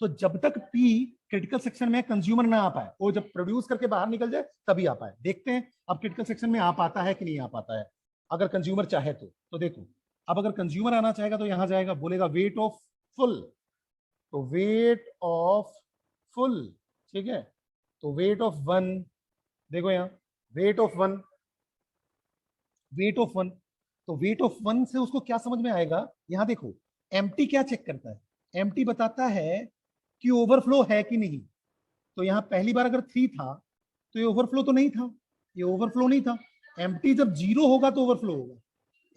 तो जब तक पी क्रिटिकल सेक्शन में कंज्यूमर ना आ पाए, वो जब प्रोड्यूस करके बाहर निकल जाए तभी आ पाए। देखते हैं अब क्रिटिकल सेक्शन में आ पाता है कि नहीं आ पाता है, अगर कंज्यूमर चाहे तो देखो अब अगर कंज्यूमर आना चाहेगा तो यहां जाएगा, बोलेगा वेट ऑफ फुल, तो वेट ऑफ फुल, ठीक है, तो वेट ऑफ 1, देखो यहां वेट ऑफ 1, वेट ऑफ 1, तो वेट ऑफ 1 से उसको क्या समझ में आएगा, यहां देखो एम्प्टी क्या चेक करता है, एम्प्टी बताता है कि ओवरफ्लो है कि नहीं। तो यहां पहली बार अगर 3 था तो ये ओवरफ्लो तो नहीं था, ये ओवरफ्लो नहीं था। एम्प्टी जब 0 होगा तो ओवरफ्लो होगा,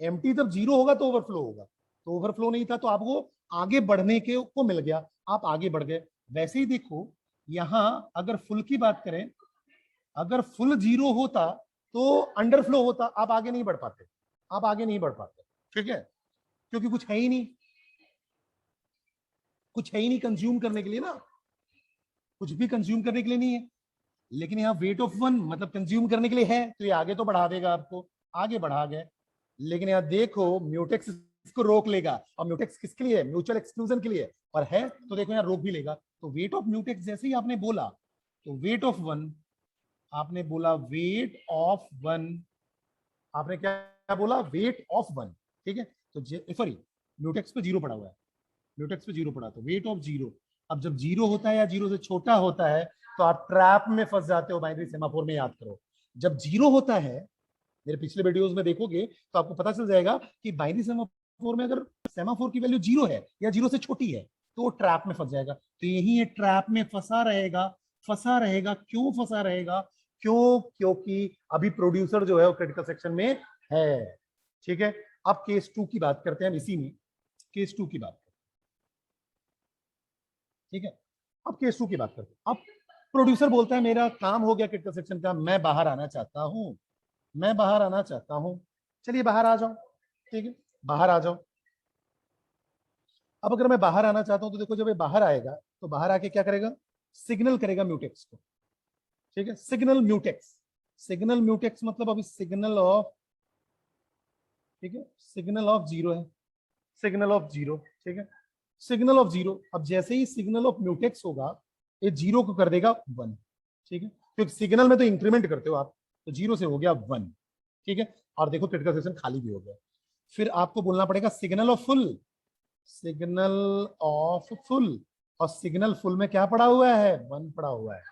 एम्प्टी जब 0 होगा तो ओवरफ्लो होगा, तो ओवरफ्लो नहीं था तो आपको आगे बढ़ने के को मिल गया, आप आगे बढ़ गए। वैसे ही देखो यहां अगर फुल की बात करें, अगर फुल 0 होता तो अंडरफ्लो होता, आप आगे नहीं बढ़ पाते, आप आगे नहीं बढ़ पाते, ठीक है, क्योंकि कुछ है ही नहीं, कुछ है ही नहीं कंज्यूम करने के लिए ना, कुछ भी कंज्यूम करने के लिए नहीं है। लेकिन यहाँ वेट ऑफ 1 मतलब कंज्यूम करने के लिए है, तो ये आगे तो बढ़ा देगा आपको, आगे बढ़ा गए। लेकिन यहाँ देखो म्यूटेक्स इसको रोक लेगा, और म्यूटेक्स किसके लिए है, म्यूचुअल एक्सक्लूजन के लिए, और है तो देखो यहाँ रोक भी लेगा। तो वेट ऑफ म्यूटेक्स जैसे ही आपने बोला तो वेट ऑफ 1, आपने बोला वेट ऑफ 1, आपने क्या बोला वेट ऑफ 1, ठीक है, तो सॉरी म्यूटेक्स पे 0 पड़ा हुआ है, म्यूटेक्स पे 0 पड़ा, तो वेट ऑफ 0। अब जब 0 होता है या 0 से छोटा होता है तो आप ट्रैप में फंस जाते हो बाइनरी सेमाफोर में, याद करो। जब 0 होता है, मेरे पिछले वीडियोस में देखोगे तो आपको पता चल जाएगा कि बाइनरी सेमाफोर में अगर सेमाफोर की वैल्यू 0 है या 0 से छोटी है तो वो ट्रैप में फंस जाएगा। तो यही है, ट्रैप में फंसा रहेगा, फंसा रहेगा। क्यों फंसा रहेगा, क्यों, क्योंकि अभी प्रोड्यूसर जो है वो क्रिटिकल सेक्शन में है, ठीक है। अब केस 2 की बात करते हैं, इसी में केस 2 की बात करते हैं, ठीक है। अब केस 2 की बात करते हैं। अब प्रोड्यूसर बोलता है मेरा काम हो गया क्रिटिकल सेक्शन का, मैं बाहर आना चाहता हूं, मैं बाहर आना चाहता हूं, चलिए बाहर आ जाओ, ठीक है, बाहर आ जाओ। अब अगर मैं बाहर आना चाहता हूं तो देखो जब ये बाहर आएगा तो बाहर आके क्या करेगा, सिग्नल करेगा म्यूटेक्स को, ठीक है, सिग्नल म्यूटेक्स, सिग्नल म्यूटेक्स मतलब अभी सिग्नल ऑफ, ठीक है, सिग्नल ऑफ 0 है, सिग्नल ऑफ 0, ठीक है, सिग्नल ऑफ 0। अब जैसे ही सिग्नल ऑफ म्यूटेक्स होगा ये 0 को कर देगा 1, ठीक है, क्योंकि सिग्नल में तो इंक्रीमेंट करते हो आप, तो 0 से हो गया 1, ठीक है। और देखो क्रिटिकल सेक्शन खाली भी हो गया। फिर आपको बोलना पड़ेगा signal of full, signal of full, और सिग्नल फुल में क्या पड़ा हुआ है, 1 पड़ा हुआ है,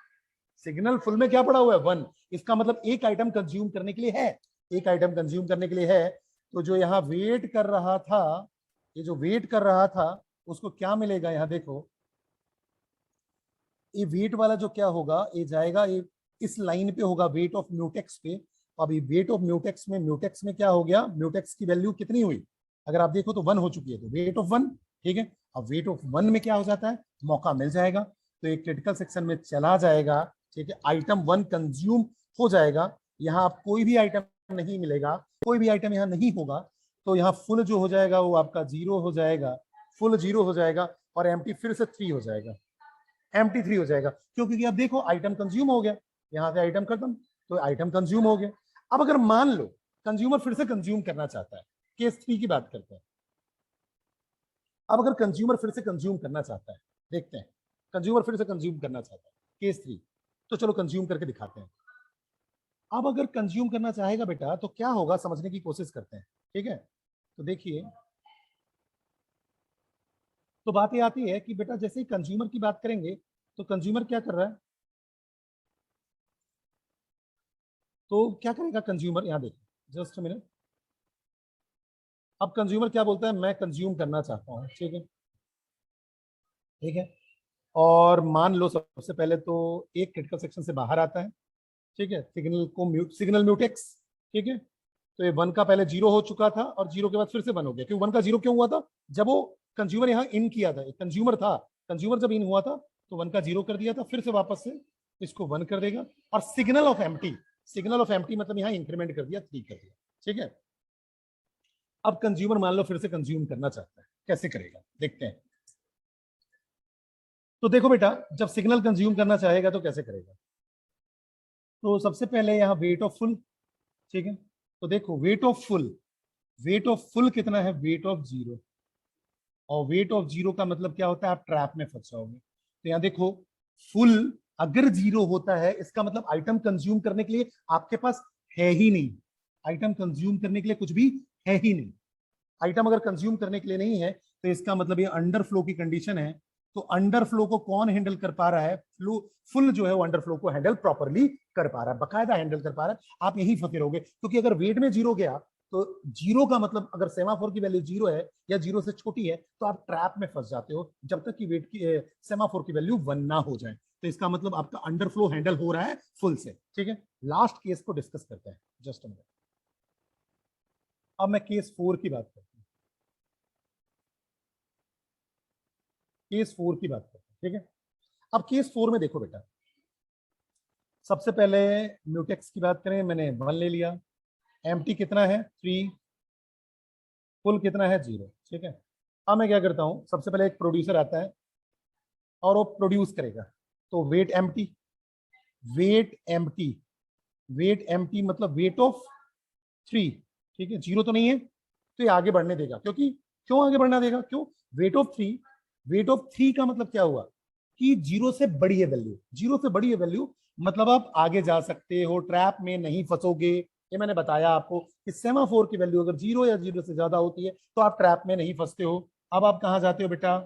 सिग्नल फुल में क्या पड़ा हुआ है 1। इसका मतलब एक आइटम कंज्यूम करने के लिए है, एक आइटम कंज्यूम करने के लिए है। तो जो यहाँ वेट कर रहा था, ये जो वेट कर रहा था उसको क्या मिलेगा, यहाँ देखो ये वेट वाला जो क्या होगा, ये जाएगा, ये इस लाइन पे होगा वेट ऑफ म्यूटेक्स पे। अभी वेट ऑफ म्यूटेक्स में क्या हो गया, म्यूटेक्स की वैल्यू कितनी हुई, अगर आप देखो तो 1 हो चुकी है, तो वेट ऑफ 1, ठीक है। अब वेट ऑफ 1 में क्या हो जाता है, मौका मिल जाएगा तो एक क्रिटिकल सेक्शन में चला जाएगा, ठीक है, आइटम 1 कंज्यूम हो जाएगा। यहाँ आप कोई भी आइटम नहीं मिलेगा, कोई भी आइटम यहाँ नहीं होगा, तो यहाँ फुल जो हो जाएगा वो आपका 0 हो जाएगा, फुल 0 हो जाएगा, और एम्प्टी फिर से 3 हो जाएगा, एम्प्टी 3 हो जाएगा। क्यों, क्योंकि अब देखो आइटम कंज्यूम हो गया, यहाँ से आइटम खत्म, तो आइटम कंज्यूम हो गया। अब अगर मान लो कंज्यूमर फिर से कंज्यूम करना चाहता है, केस 3 की बात करते हैं। अब अगर कंज्यूमर फिर से कंज्यूम करना चाहता है, देखते हैं कंज्यूमर फिर से कंज्यूम करना चाहता है, केस 3, तो चलो कंज्यूम करके दिखाते हैं। अब अगर कंज्यूम करना चाहेगा बेटा तो क्या होगा, समझने की कोशिश करते हैं, ठीक है। तो देखिए, तो बात ये आती है कि बेटा जैसे ही कंज्यूमर की बात करेंगे तो कंज्यूमर क्या कर रहा है, तो क्या करेगा कंज्यूमर, यहाँ देखो जस्ट मिनट। अब कंज्यूमर क्या बोलता है, मैं कंज्यूम करना चाहता हूँ, ठीक है, ठीक है। और मान लो सबसे पहले तो एक क्रिटिकल सेक्शन से बाहर आता है, ठीक है, सिग्नल को म्यूट, सिग्नल म्यूटेक्स, ठीक है। तो ये 1 का पहले 0 हो चुका था और 0 के बाद फिर से 1 हो गया। क्यों 1 का 0 क्यों हुआ था, जब वो कंज्यूमर यहाँ इन किया था, एक कंज्यूमर था, कंज्यूमर जब इन हुआ था तो 1 का 0 कर दिया था, फिर से वापस से इसको 1 कर देगा। और signal of empty, signal of empty मतलब यहाँ इंक्रीमेंट कर दिया, 3 कर दिया, ठीक है। अब कंज्यूमर मान लो फिर से कंज्यूम करना चाहता है, कैसे करेगा देखते हैं। तो देखो बेटा, जब सिग्नल कंज्यूम करना चाहेगा तो कैसे करेगा। तो सबसे पहले यहाँ वेट ऑफ फुल, ठीक है। तो देखो weight of full, weight of full कितना है, वेट ऑफ 0। और वेट ऑफ 0 का मतलब क्या होता है, आप ट्रैप में फंस जाओगे। तो यहाँ देखो फुल अगर 0 होता है इसका मतलब आइटम कंज्यूम करने के लिए आपके पास है ही नहीं, आइटम कंज्यूम करने के लिए कुछ भी है ही नहीं। आइटम अगर कंज्यूम करने के लिए नहीं है तो इसका मतलब ये अंडर फ्लो की कंडीशन है। तो अंडर फ्लो को कौन हैंडल कर पा रहा है, फ्लो फुल जो है वो अंडर फ्लो को हैंडल प्रॉपरली कर पा रहा है, बकायदा हैंडल कर पा रहा है। आप यही फंसे रहोगे, क्योंकि अगर वेट में 0 गया तो 0 का मतलब अगर सेमाफोर की वैल्यू 0 है या 0 से छोटी है तो आप ट्रैप में फंस जाते हो जब तक कि वेट की सेमाफोर की वैल्यू 1 ना हो जाए। तो इसका मतलब आपका अंडर फ्लो हैंडल हो रहा है फुल से, ठीक है। लास्ट केस को डिस्कस करते हैं, जस्ट अ मिनट। अब मैं केस 4 की बात करता हूँ, केस 4 की बात करते हैं, ठीक है। अब केस 4 में देखो बेटा, सबसे पहले म्यूटेक्स की बात करें, मैंने 1 ले लिया, एम्प्टी कितना है 3, फुल कितना है 0, ठीक है। अब मैं क्या करता हूं, सबसे पहले एक प्रोड्यूसर आता है और वो प्रोड्यूस करेगा। तो wait empty, wait empty, wait empty मतलब वेट ऑफ 3, ठीक है। 0 तो नहीं है तो ये आगे बढ़ने देगा, क्योंकि क्यों आगे बढ़ना देगा, क्यों, वेट ऑफ 3, वेट ऑफ 3 का मतलब क्या हुआ कि 0 से बड़ी है वैल्यू, 0 से बड़ी है वैल्यू मतलब आप आगे जा सकते हो, ट्रैप में नहीं फंसोगे। ये मैंने बताया आपको कि सेमाफोर की वैल्यू अगर 0 या 0 से ज्यादा होती है तो आप ट्रैप में नहीं फंसते हो। अब आप कहां जाते हो बेटा,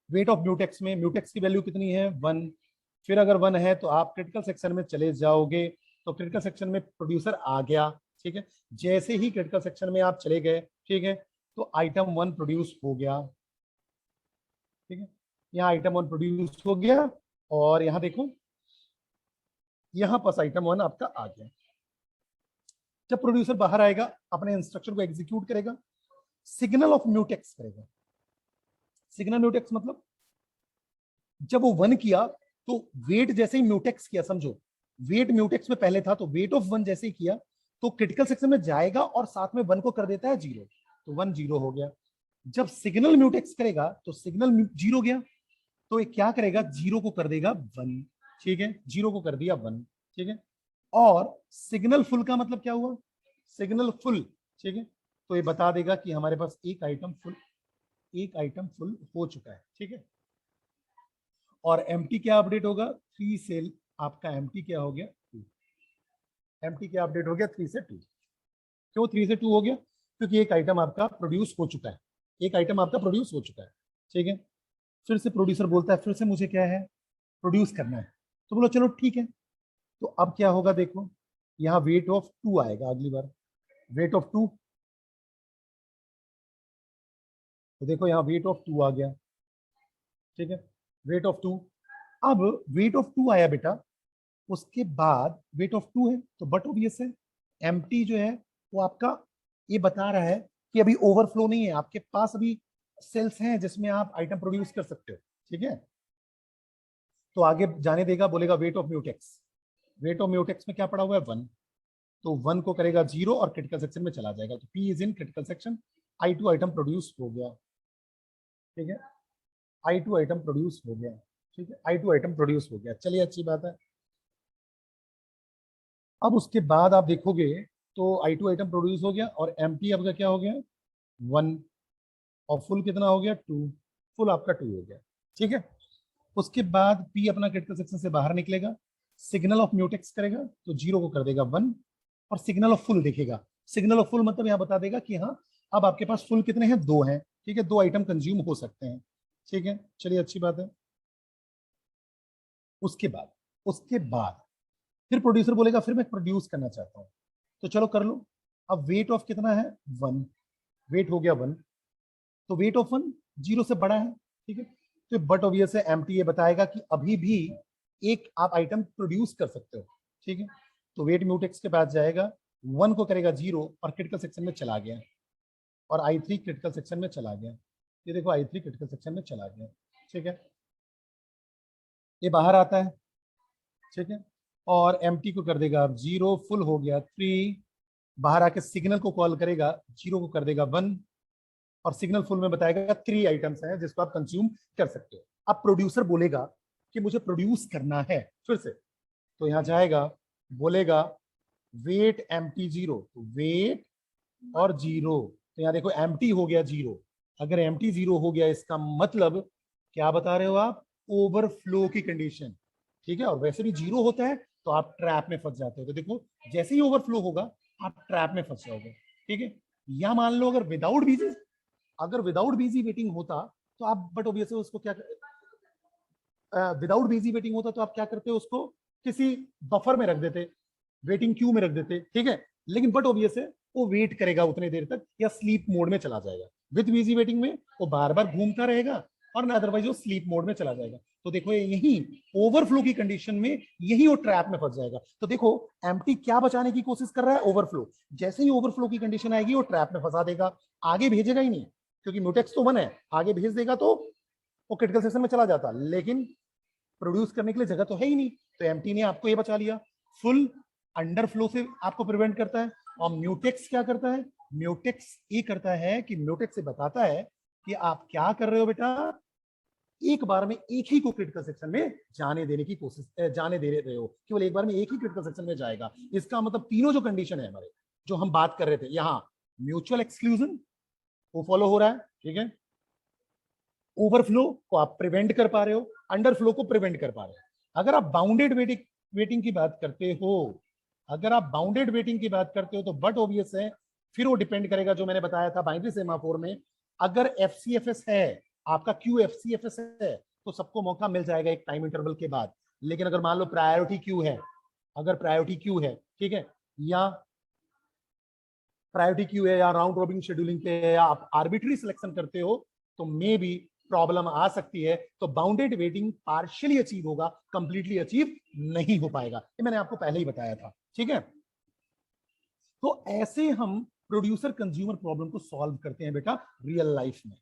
वेट ऑफ म्यूटेक्स में, म्यूटेक्स की वैल्यू कितनी है 1। फिर अगर 1 है तो आप क्रिटिकल सेक्शन में चले जाओगे, तो क्रिटिकल सेक्शन में प्रोड्यूसर आ गया, ठीक है। जैसे ही क्रिटिकल सेक्शन में आप चले गए, ठीक है, तो आइटम 1 प्रोड्यूस हो गया, ठीक है। यहाँ आइटम 1 प्रोड्यूस हो गया और यहाँ देखो यहाँ पास आइटम 1 आपका आ गया। जब प्रोड्यूसर बाहर आएगा अपने इंस्ट्रक्शन को एग्जीक्यूट करेगा, सिग्नल ऑफ म्यूटेक्स करेगा। सिग्नल म्यूटेक्स मतलब जब वो 1 किया तो वेट जैसे ही म्यूटेक्स किया, समझो वेट म्यूटेक्स में पहले था तो वेट ऑफ 1 जैसे ही किया तो क्रिटिकल सेक्शन में जाएगा और साथ में 1 को कर देता है 0, तो 1 0 हो गया। जब सिग्नल म्यूटेक्स करेगा तो सिग्नल 0 गया तो ये क्या करेगा, 0 को कर देगा 1, ठीक है, 0 को कर दिया 1, ठीक है। और सिग्नल फुल का मतलब क्या हुआ, सिग्नल फुल, ठीक है, तो ये बता देगा कि हमारे पास एक आइटम फुल, एक आइटम फुल हो चुका है, ठीक है। और एम्प्टी क्या अपडेट होगा, 3 से आपका एम्प्टी क्या हो गया 2, एम्प्टी क्या अपडेट हो गया 3 से 2। क्यों 3 से 2 हो गया, क्योंकि एक आइटम आपका प्रोड्यूस हो चुका है, एक आइटम आपका प्रोड्यूस हो चुका है, ठीक है। फिर से प्रोड्यूसर बोलता है फिर से मुझे क्या है प्रोड्यूस करना है, तो बोलो चलो ठीक है। तो अब क्या होगा देखो, यहाँ वेट ऑफ 2 आएगा अगली बार, वेट ऑफ 2, तो देखो यहाँ वेट ऑफ 2 आ गया, ठीक है, वेट ऑफ 2। अब वेट ऑफ 2 आया बेटा, उसके बाद वेट ऑफ 2 है तो बट ऑब्वियस है एम्प्टी जो है वो आपका ये बता रहा है कि अभी ओवरफ्लो नहीं है, आपके पास अभी सेल्स हैं जिसमें आप आइटम प्रोड्यूस कर सकते हो, ठीक है। तो आगे जाने देगा, बोलेगा weight of mutex, weight of mutex में क्या पड़ा हुआ है 1, तो 1 को करेगा 0 और क्रिटिकल सेक्शन में चला जाएगा, तो P is in critical section, I2 item produce हो गया, ठीक है, I2 आइटम प्रोड्यूस हो गया, ठीक है, I2 आइटम प्रोड्यूस हो गया, चलिए अच्छी बात है। अब उसके बाद आप देखोगे तो I2 आइटम प्रोड्यूस हो गया और एम्प्टी आपका क्या हो गया 1, और फुल कितना हो गया 2, फुल आपका 2 हो गया, ठीक है। उसके बाद P अपना क्रिटिकल सेक्शन से बाहर निकलेगा, सिग्नल ऑफ म्यूटेक्स करेगा तो 0 को कर देगा 1, और सिग्नल ऑफ फुल देखेगा, सिग्नल ऑफ फुल मतलब यहाँ बता देगा कि हाँ अब आपके पास फुल कितने हैं 2 हैं, ठीक है, 2 आइटम कंज्यूम हो सकते हैं, ठीक है, चलिए अच्छी बात है। उसके बाद फिर प्रोड्यूसर बोलेगा फिर मैं प्रोड्यूस करना चाहता हूँ, तो चलो कर लो। अब वेट ऑफ कितना है 1, वेट हो गया 1, तो वेट ऑफ 1 0 से बड़ा है, ठीक है। तो बट ऑब्वियस है एम्प्टी ये बताएगा कि अभी भी एक आप आइटम प्रोड्यूस कर सकते हो, ठीक है। तो वेट म्यूटेक्स के पास जाएगा, 1 को करेगा 0 और क्रिटिकल सेक्शन में चला गया, और I3 क्रिटिकल सेक्शन में चला गया। ये देखो I3 क्रिटिकल सेक्शन में चला गया, ठीक है। ये बाहर आता है, ठीक है, और एम्प्टी को कर देगा 0, फुल हो गया 3, बाहर आके सिग्नल को कॉल करेगा, 0 को कर देगा 1, और सिग्नल फुल में बताएगा 3 आइटम्स हैं जिसको आप कंज्यूम कर सकते हो। अब प्रोड्यूसर बोलेगा कि मुझे प्रोड्यूस करना है फिर से, तो यहाँ जाएगा, बोलेगा वेट एम्प्टी 0, तो वेट और 0, तो यहाँ देखो एम्प्टी हो गया 0। अगर एम्प्टी 0 हो गया इसका मतलब क्या बता रहे हो आप, ओवरफ्लो की कंडीशन, ठीक है। और वैसे भी 0 होता है तो आप ट्रैप में फंस जाते हो, तो देखो जैसे ही ओवरफ्लो होगा आप ट्रैप में फंस जाओगे, ठीक है। या मान लो अगर विदाउट बिजी वेटिंग होता तो आप, बट ऑब्वियसली उसको क्या, विदाउट बिजी वेटिंग होता तो आप क्या करते हो, उसको किसी बफर में रख देते, वेटिंग क्यू में रख देते, ठीक है। लेकिन बट ऑब्वियस है वो वेट करेगा उतने देर तक या स्लीप मोड में चला जाएगा। विद बिजी वेटिंग में वो बार बार घूमता रहेगा और अदरवाइज वो स्लीप मोड में चला जाएगा। तो देखो यही ओवरफ्लो की कंडीशन में यही वो ट्रैप में फंस जाएगा। तो देखो एम्प्टी क्या बचाने की कोशिश कर रहा है, ओवरफ्लो। जैसे ही ओवरफ्लो की कंडीशन आएगी वो ट्रैप में फंसा देगा, आगे भेजेगा ही नहीं, क्योंकि म्यूटेक्स तो 1 है, आगे भेज देगा तो वो क्रिटिकल सेक्शन में चला जाता, लेकिन प्रोड्यूस करने के लिए जगह तो है ही नहीं। तो एम्प्टी ने आपको ये बचा लिया, फुल अंडरफ्लो से आपको प्रिवेंट करता है। और म्यूटेक्स क्या करता है, म्यूटेक्स ये करता है कि म्यूटेक्स से बताता है कि आप क्या कर रहे हो बेटा, एक बार में एक ही को क्रिटिकल सेक्शन में जाने देने की कोशिश, जाने दे रहे हो, केवल एक बार में एक ही क्रिटिकल सेक्शन में जाएगा। इसका मतलब तीनों जो कंडीशन है हमारे, जो हम बात कर रहे थे यहाँ, म्यूचुअल एक्सक्लूजन वो फॉलो हो रहा है, ठीक है। ओवरफ्लो को आप प्रिवेंट कर पा रहे हो, अंडरफ्लो को प्रिवेंट कर पा रहे हो। अगर आप बाउंडेड वेटिंग की बात करते हो, अगर आप बाउंडेड वेटिंग की बात करते हो तो बट ऑब्वियस है, फिर वो डिपेंड करेगा जो मैंने बताया था बाइनरी सेमाफोर में। अगर एफसीएफएस है, आपका क्यू एफसीएफएस है, तो सबको मौका मिल जाएगा एक टाइम इंटरवल के बाद। लेकिन अगर मान लो प्रायोरिटी क्यू है, अगर प्रायोरिटी क्यू है, ठीक है, या प्रायोरिटी क्यू है, या राउंड रॉबिन शेड्यूलिंग पे है, या आप आर्बिट्री सिलेक्शन करते हो, तो मे बी प्रॉब्लम आ सकती है। तो बाउंडेड वेटिंग पार्शियली अचीव होगा, कंप्लीटली अचीव नहीं हो पाएगा, ये मैंने आपको पहले ही बताया था, ठीक है। तो ऐसे हम प्रोड्यूसर कंज्यूमर प्रॉब्लम को सॉल्व करते हैं बेटा रियल लाइफ में।